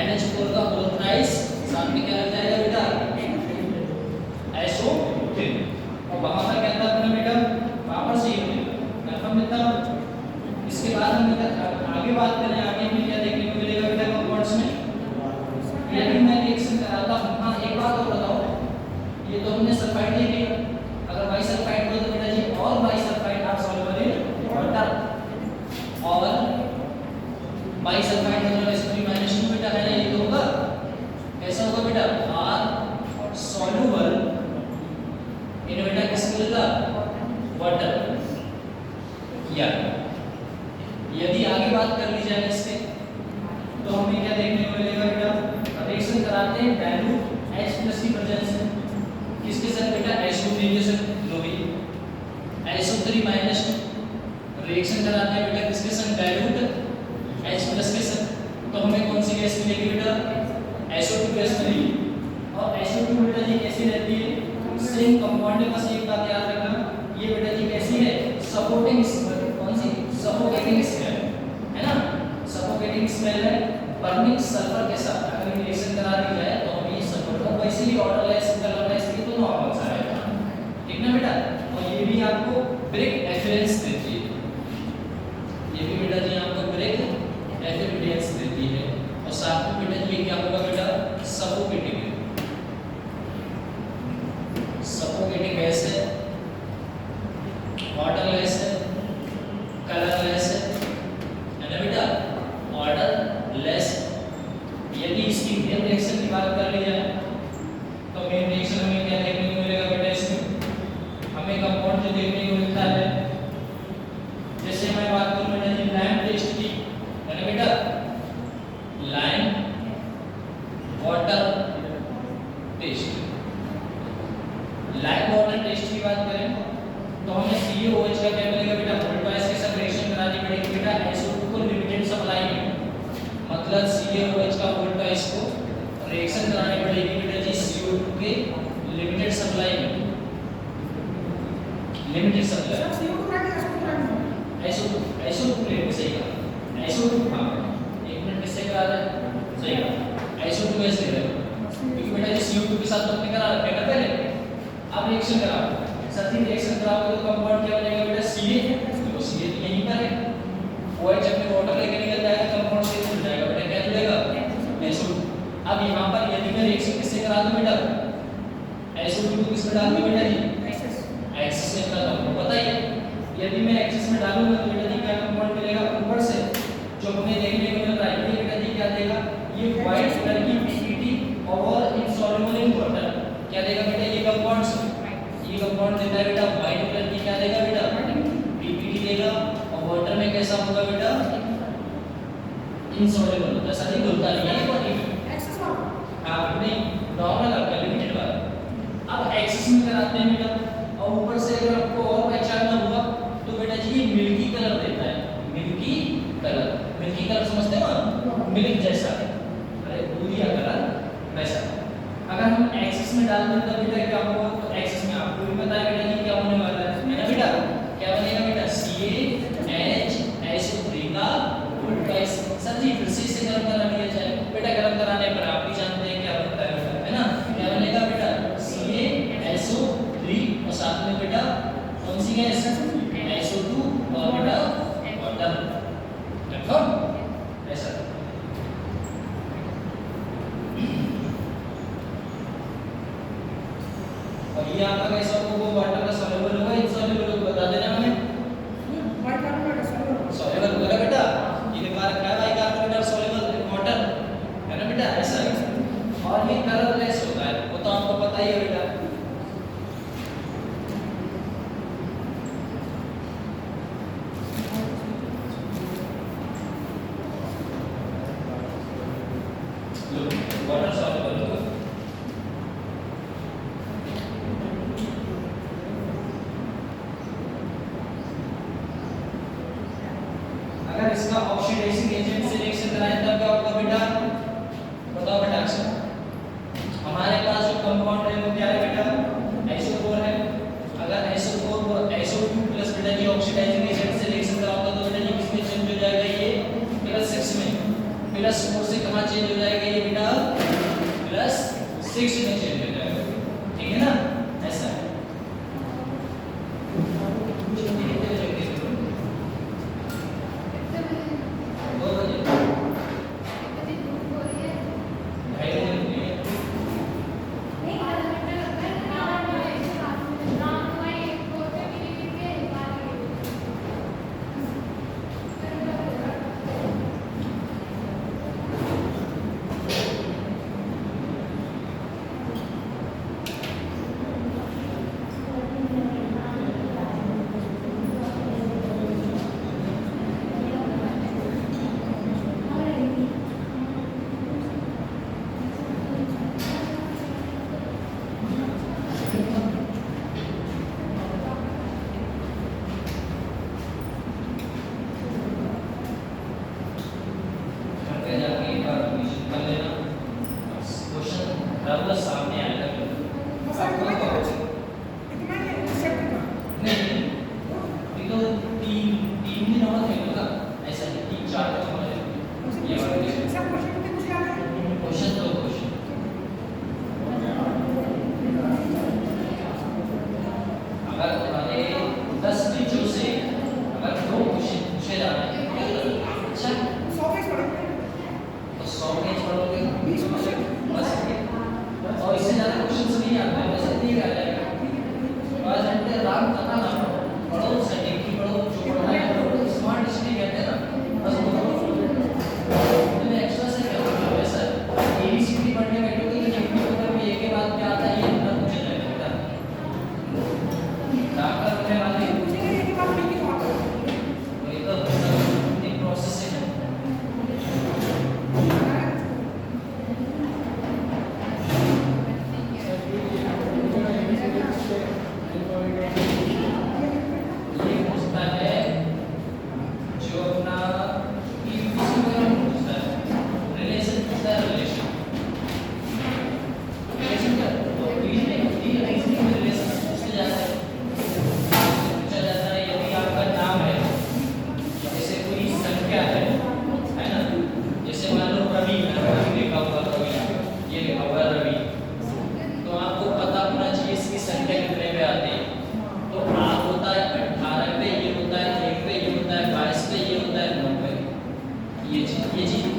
NH4 का होल थ्राइस साथ में क्या आ जाएगा बेटा? SO3, और वहां पर क्या था अपना बेटा? वहां पर सही मिलेगा, कंफर्म देता हूं। इसके बाद हम आगे बात करें, आगे हमें क्या देखने को मिलेगा बेटा कंपाउंड्स में? यदि मैं रिएक्शन कराता हूं, हाँ एक बात और बताओ, ये तो हमने सल्फाइड देख लिया, अगर बाइसल्फाइड हो तो बेटा जी और bisulphide are soluble in water, और बाइसल्फाइड मतलब SO3 माइनस 2 बेटा है ना, ये तो होगा कैसा होगा बेटा? आर सॉल्युबल इन बेटा किसके होगा? वाटर। या यदि आगे बात कर ली जाए इसके, तो हमें क्या देखने को मिलेगा बेटा? रिएक्शन कराते हैं डाइल्यूट H+ की प्रेजेंस में, किसके साथ बेटा? SO3 के साथ, लो भी SO3 माइनस 2 रिएक्शन कराते हैं बेटा किसके साथ? डाइल्यूट H+ के साथ, तो हमें कौन सी गैस मिलेगी बेटा? SO2 गैस मिलेगी। और SO2 बेटा जी कैसी रहती है? सेम कंपाउंड है, बस एक बात याद रखना, ये बेटा जी कैसी है? सपोर्टिंग, कौन सी? सफोकेटिंग स्मेल है ना, सफोकेटिंग स्मेल है बर्निंग सल्फर के साथ। अगर रिएक्शन करा दी जाए तो हम ये सल्फर को वैसे ही ऑर्डरलेस कलरलेस ये तो नॉर्मल सा रहेगा, ठीक ना बेटा? और ये भी आपको ब्रेक एफिडेंस देती है, ये भी बेटा जी आपको ब्रेक एफिडेंस देती है। और साथ में बेटा जी क्या होगा बेटा? सफोकेटिंग गैस है, वाटरलेस है, कलरलेस है ना बेटा? ऑर्डरलेस। यदि इसकी मेन रिएक्शन की बात कर ली जाए तो मेन रिएक्शन हमें क्या देखने को मिलेगा बेटा? इसमें हमें कंपाउंड जो देखने को मिलता है, जैसे मैं बात करूं बेटा जी लाइम टेस्ट की, है ना बेटा? Lime water test, lime water test की बात करें तो हमें CaOH का क्या मिलेगा बेटा? वोल्टाइज के साथ रिएक्शन करानी पड़ेगी बेटा SO2 को लिमिटेड सप्लाई में, मतलब CaOH का वोल्टाइज को रिएक्शन करानी पड़ेगी बेटा जी CO2 के लिमिटेड सप्लाई में, लिमिटेड सप्लाई SO2 लेने सही कहा, SO2 हां एक मिनट किससे करा रहा है? सही कहा, SO2 कैसे ले रहा है? क्योंकि बेटा जी CO2 के साथ तो अपने करा रखा है पहले, अब रिएक्शन कराओ, सभी रिएक्शन कराओगे तो कंपाउंड क्या बनेगा बेटा? Ca, तो Ca तो यहीं पर है, OH अपने वाटर लेके निकल जाएगा, कंपाउंड से जुड़ जाएगा बेटा, क्या जुड़ेगा? SO2। अब यहाँ पर यदि मैं रिएक्शन किससे करा दूं बेटा? SO2 को किसमें डाल दूं बेटा जी? एक्सिस में करा दूं, बताइए यदि मैं एक्सिस में डालूंगा तो बेटा जी क्या कंपाउंड मिलेगा? ऊपर से जो हमें देखने को मिल रहा है ये बेटा जी क्या देगा? ये व्हाइट कलर की PPT और इनसॉल्युबल इन वाटर क्या देगा बेटा? ये कंपाउंड देता है बेटा व्हाइट कलर की, क्या देगा बेटा? PPT देगा, और वाटर में कैसा होगा बेटा? इनसॉल्युबल, जैसा नहीं घुलता नहीं है वो एक्सेस वाला, हां नहीं नॉर्मल आपका लिमिटेड वाला। अब एक्सेस में कराते हैं बेटा, और ऊपर से अगर आपको और पहचानना हुआ तो बेटा जी ये मिल्की कलर देता है, मिल्की कलर समझते हो ना? मिल्क जैसा, अरे दूधिया कलर वैसा। अगर हम एक्सेस में डाल दें तो बेटा क्या होगा? तो एक्सेस में आपको भी पता है बेटा जी क्या होने वाला है ना बेटा? क्या बनेगा बेटा? CaHSO3 का वोल्टाइज। सर जी फिर से इसे गर्म करा लिया जाए बेटा, गर्म कराने पर आप भी जानते हैं क्या होता है ना? क्या बनेगा बेटा? CaSO3 और साथ में बेटा कौन सी गैस? SO2 और बेटा वाटर, कंफर्म? ऐसा और ये आपका कैसा होगा? वो वाटर का सॉल्युबल होगा, इनसॉल्युबल होगा, बता देना हमें। वाटर का सॉल्युबल अगर इसका ऑक्सीडाइजिंग एजेंट सिलेक्शन कराएं तब क्या होगा बेटा? बताओ बेटा आंसर। हमारे पास जो कंपाउंड है वो क्या है बेटा? SO4 है। अगर SO4 को SO2 प्लस बेटा जी ऑक्सीडाइजिंग एजेंट सिलेक्शन कराओगे तो बेटा जी किसमें चेंज हो जाएगा? ये +6 में। +4 से कहां चेंज हो जाएगा ये बेटा? +6 में चेंज हो जाएगा। ठीक है ना? ऐसा है।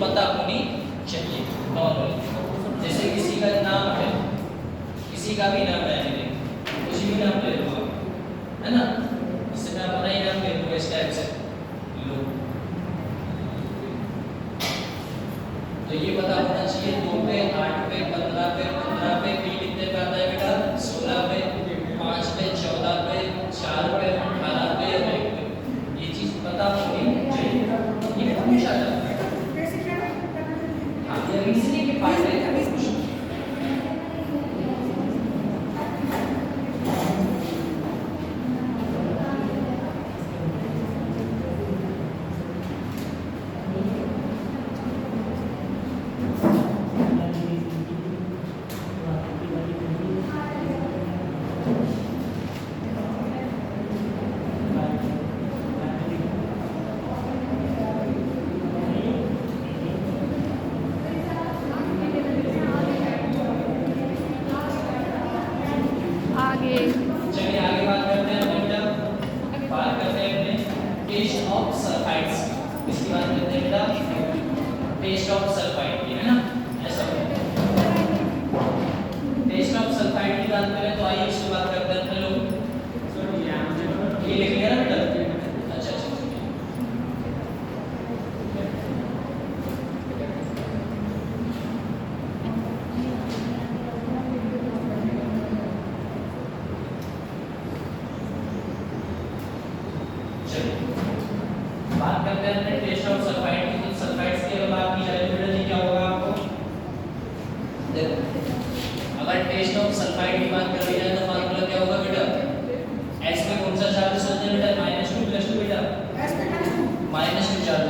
पता होनी चाहिए नॉर्मल। जैसे किसी का नाम है, किसी का भी नाम है, कुछ भी नाम ले लो आप, है ना? इससे मैं अपना ही नाम ले लूँगा इस टाइप से लो। तो ये पता होना चाहिए 2 पे, 8 पे, 15 पे, 15 पे, पी कितने पे आता है बेटा? 16 पे, 5 पे, 14 पे, 4 पे, 18 पे, 1 पे। ये चीज पता होनी चाहिए। ये हमेशा आता है। हाँ, ये रीजनिंग के फायदे हैं। चलिए आगे बात करते हैं बेटा, बात करते हैं अपने टेस्ट ऑफ सल्फाइड्स। इसकी बात करते हैं बेटा, टेस्ट ऑफ सल्फाइड की, है ना? ऐसा टेस्ट ऑफ सल्फाइड की बात करें तो आइए इसकी बात करते हैं। हेलो ये लिख लिया ना बेटा? अच्छा अच्छा बात करते हैं अपने टेस्ट ऑफ सल्फाइड की। तो सल्फाइड्स की अगर बात की जाए तो बेटा जी क्या होगा आपको? देखो अगर टेस्ट ऑफ सल्फाइड की बात कर ली जाए तो फार्मूला क्या होगा बेटा? S पे कौन सा चार्ज होता है बेटा? -2 + 2 बेटा, -2 चार्ज।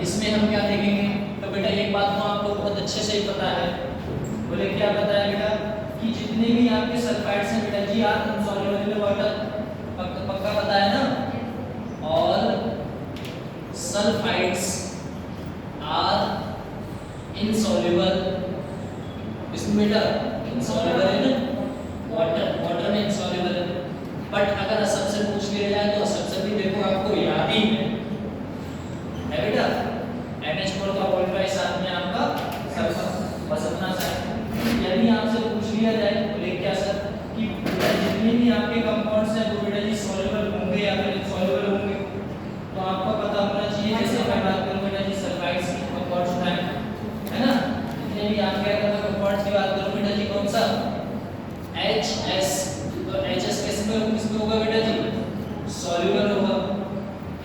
इसमें हम क्या देखेंगे? तो बेटा एक बात तो आपको बहुत अच्छे से ही पता है, बोले क्या पता है बेटा कि जितने भी आपके सल्फाइड्स हैं बेटा जी आर इनसॉल्युबल इन वाटर, पक्का पता है ना? ऑल सल्फाइड्स आर इनसॉल्युबल, इसमें बेटा इनसॉल्युबल है ना, वाटर में इनसॉल्युबल है। बट अगर सबसे पूछ लिया जाए तो सबसे भी देखो आपको याद ही है बेटा NH4 का वोल्टाइल साथ में आपका सल्फर, बस इतना सा। यदि आपसे पूछ लिया जाए तो ले क्या सर कि जितने भी आपके कंपाउंड्स हैं वो बेटा जी सॉल्युबल होंगे या फिर इनसॉल्युबल होंगे, तो आपको पता होना चाहिए। जैसे मैं बात करूं बेटा जी सल्फाइड्स की कंपाउंड्स उठाएं, है ना? जितने भी आपके अगर कंपाउंड्स की बात करूं बेटा जी कौन सा HS, तो HS किसमें होगा बेटा जी? सॉल्युबल होगा।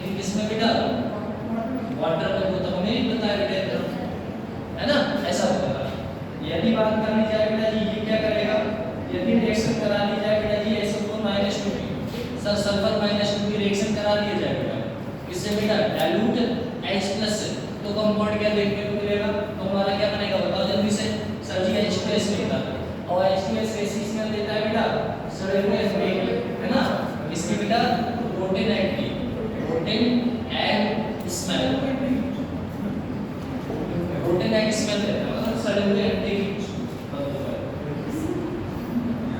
इन किसमें बेटा? वाटर में। वो तो हमें ही पता है बेटा, है ना? ऐसा होगा। यदि बात कर ली जाए बेटा जी ये क्या करेगा? यदि रिएक्शन करा ली जाए बेटा जी SO4 -2 सर सल्फर -2 की रिएक्शन करा दी जाए बेटा, इससे बेटा डाइल्यूट H+ से, तो कंपाउंड क्या देखने को मिलेगा? तो हमारा क्या बनेगा बताओ जल्दी से? सर जी H2S मिलता है, और H2S कैसी स्मेल देता है बेटा? सड़े हुए ब्रेक, है ना? इसकी बेटा protein and smell, protein and smell देता है, मतलब सड़े हुए अंडे की,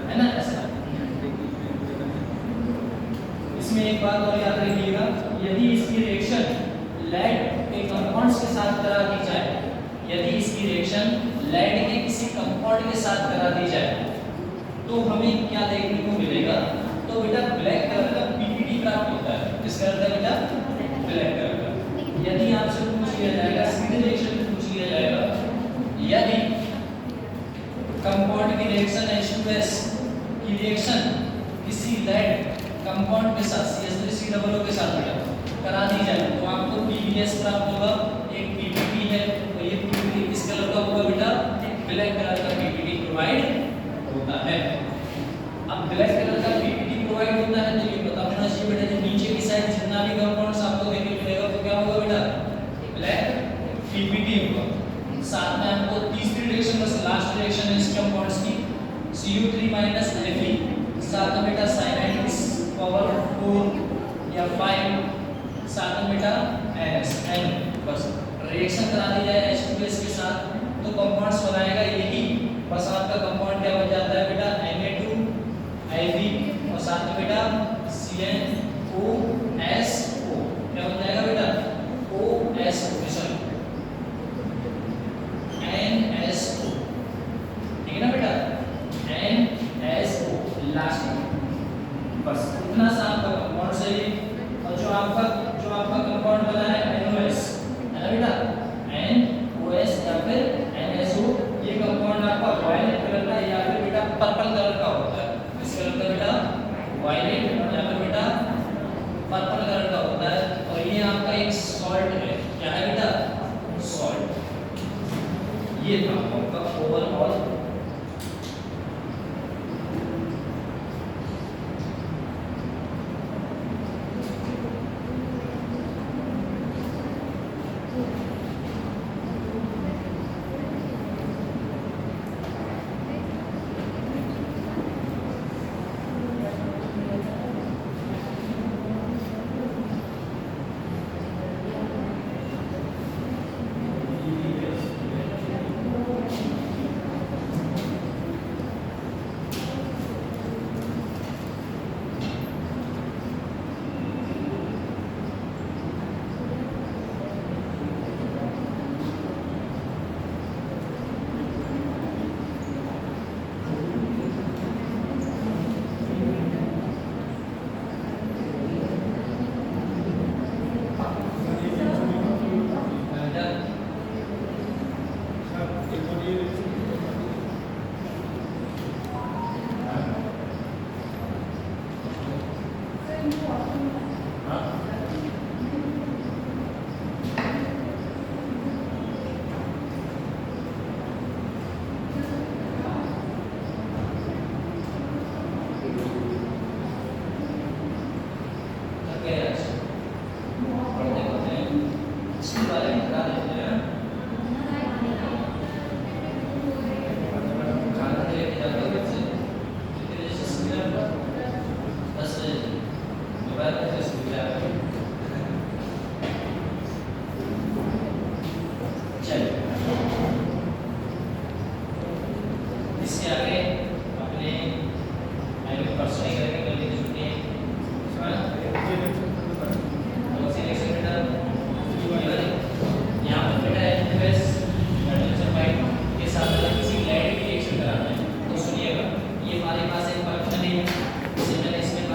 है ना? ऐसा। इसमें एक बात और याद रखिएगा, यदि इसकी रिएक्शन लेड के कंपाउंड्स के साथ करा दी जाए, यदि इसकी रिएक्शन लेड के किसी कंपाउंड के साथ करा दी जाए तो हमें क्या देखने को मिलेगा? तो बेटा ब्लैक कलर का PPT प्राप्त होता है। किस कलर का बेटा? ब्लैक कलर का। यदि आपसे पूछ लिया जाएगा, सीधे रिएक्शन में पूछ लिया जाएगा, यदि कंपाउंड की रिएक्शन H2S की रिएक्शन किसी लेड कंपाउंड के साथ CH3COO के साथ बेटा करा दी जाए तो आपको PBS प्राप्त होगा। एक PPT है, तो ये PPT किस कलर का होगा बेटा? ब्लैक कलर का PPT प्रोवाइड होता है। अब ब्लैक कलर का PPT प्रोवाइड होता है तो ये पता होना चाहिए बेटा जो नीचे की साइड जितना भी कंपाउंड्स आपको देखने को मिलेगा तो क्या होगा बेटा? ब्लैक PPT होगा। साथ में आपको तीसरी रिएक्शन बस लास्ट रिएक्शन है इस कंपाउंड्स की, Cu3 Fe, साथ में बेटा साइनाइड पावर 4 या 5, साथ में बेटा NH, बस रिएक्शन करा दी जाए H2S के साथ तो कंपाउंड्स बनाएगा यही। बस आपका कंपाउंड क्या बन जाता है बेटा? Na2 और साथ में बेटा CnOSO, क्या बन जाएगा बेटा? OSO, सॉरी NSO, ठीक है ना बेटा? NSO लास्ट में, बस इतना सा आपका कंपाउंड सही। और जो आपका कंपाउंड बना है NOS, है ना बेटा? NOS या फिर NSO, ये कंपाउंड आपका वायलेट कलर का या फिर बेटा पर्पल कलर का होता है। किस कलर का बेटा? वायलेट या फिर बेटा पर्पल कलर का होता है। और ये आपका एक सॉल्ट है, क्या है बेटा? सॉल्ट। ये था आपका ओवरऑल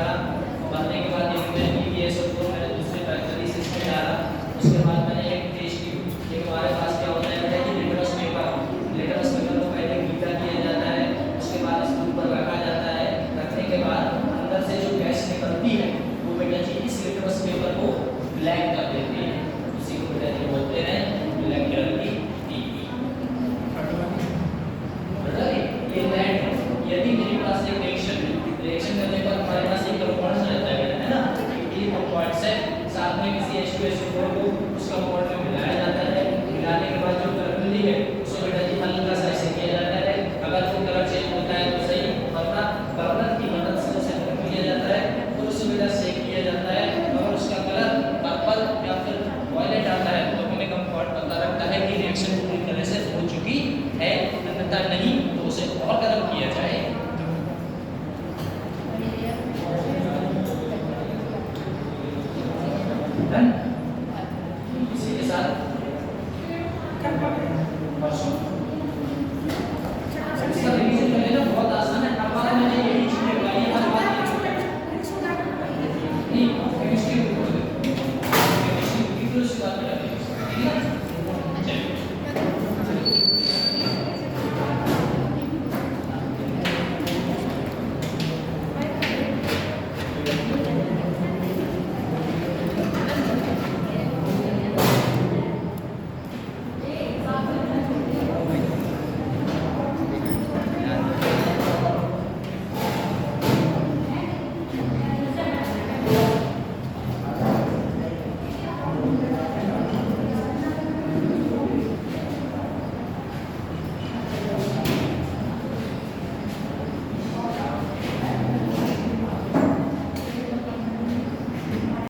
भरा, भरने के बाद ये सबको मैंने दूसरे तरीके से डाला। उसके बाद मैंने एक टेस्ट ट्यूब, ये हमारे पास क्या होता है बेटा कि लिटमस पेपर को पहले गीला किया जाता है, उसके बाद इसके ऊपर रखा जाता है। रखने के बाद अंदर से जो गैस निकलती है वो बेटा जी इस लिटमस पेपर को ब्लैक कर देती है, उसी को बेटा जी बोलते हैं ब्लैक कलर की टीवी। ये रेड, यदि मेरे पास एक रिएक्शन करने पर हमारे पास एक कंपाउंड रहता है ना, ये कंपाउंड से साथ में किसी H2SO4 को उस कंपाउंड में मिलाया जाता है। मिलाने के बाद जो कलर मिली है उसको बेटा जी हल्का सा ऐसे किया जाता है, अगर वो कलर चेंज होता है तो सही, वरना बर्नर की मदद से उसे हटा दिया जाता है, फिर उसे बेटा सेक किया जाता है। अगर उसका कलर पर्पल या फिर वायलेट आता है तो हमें कंपाउंड पता लगता है कि रिएक्शन पूरी तरह से हो चुकी है, अन्यथा नहीं तो उसे और गर्म किया जाए। Done?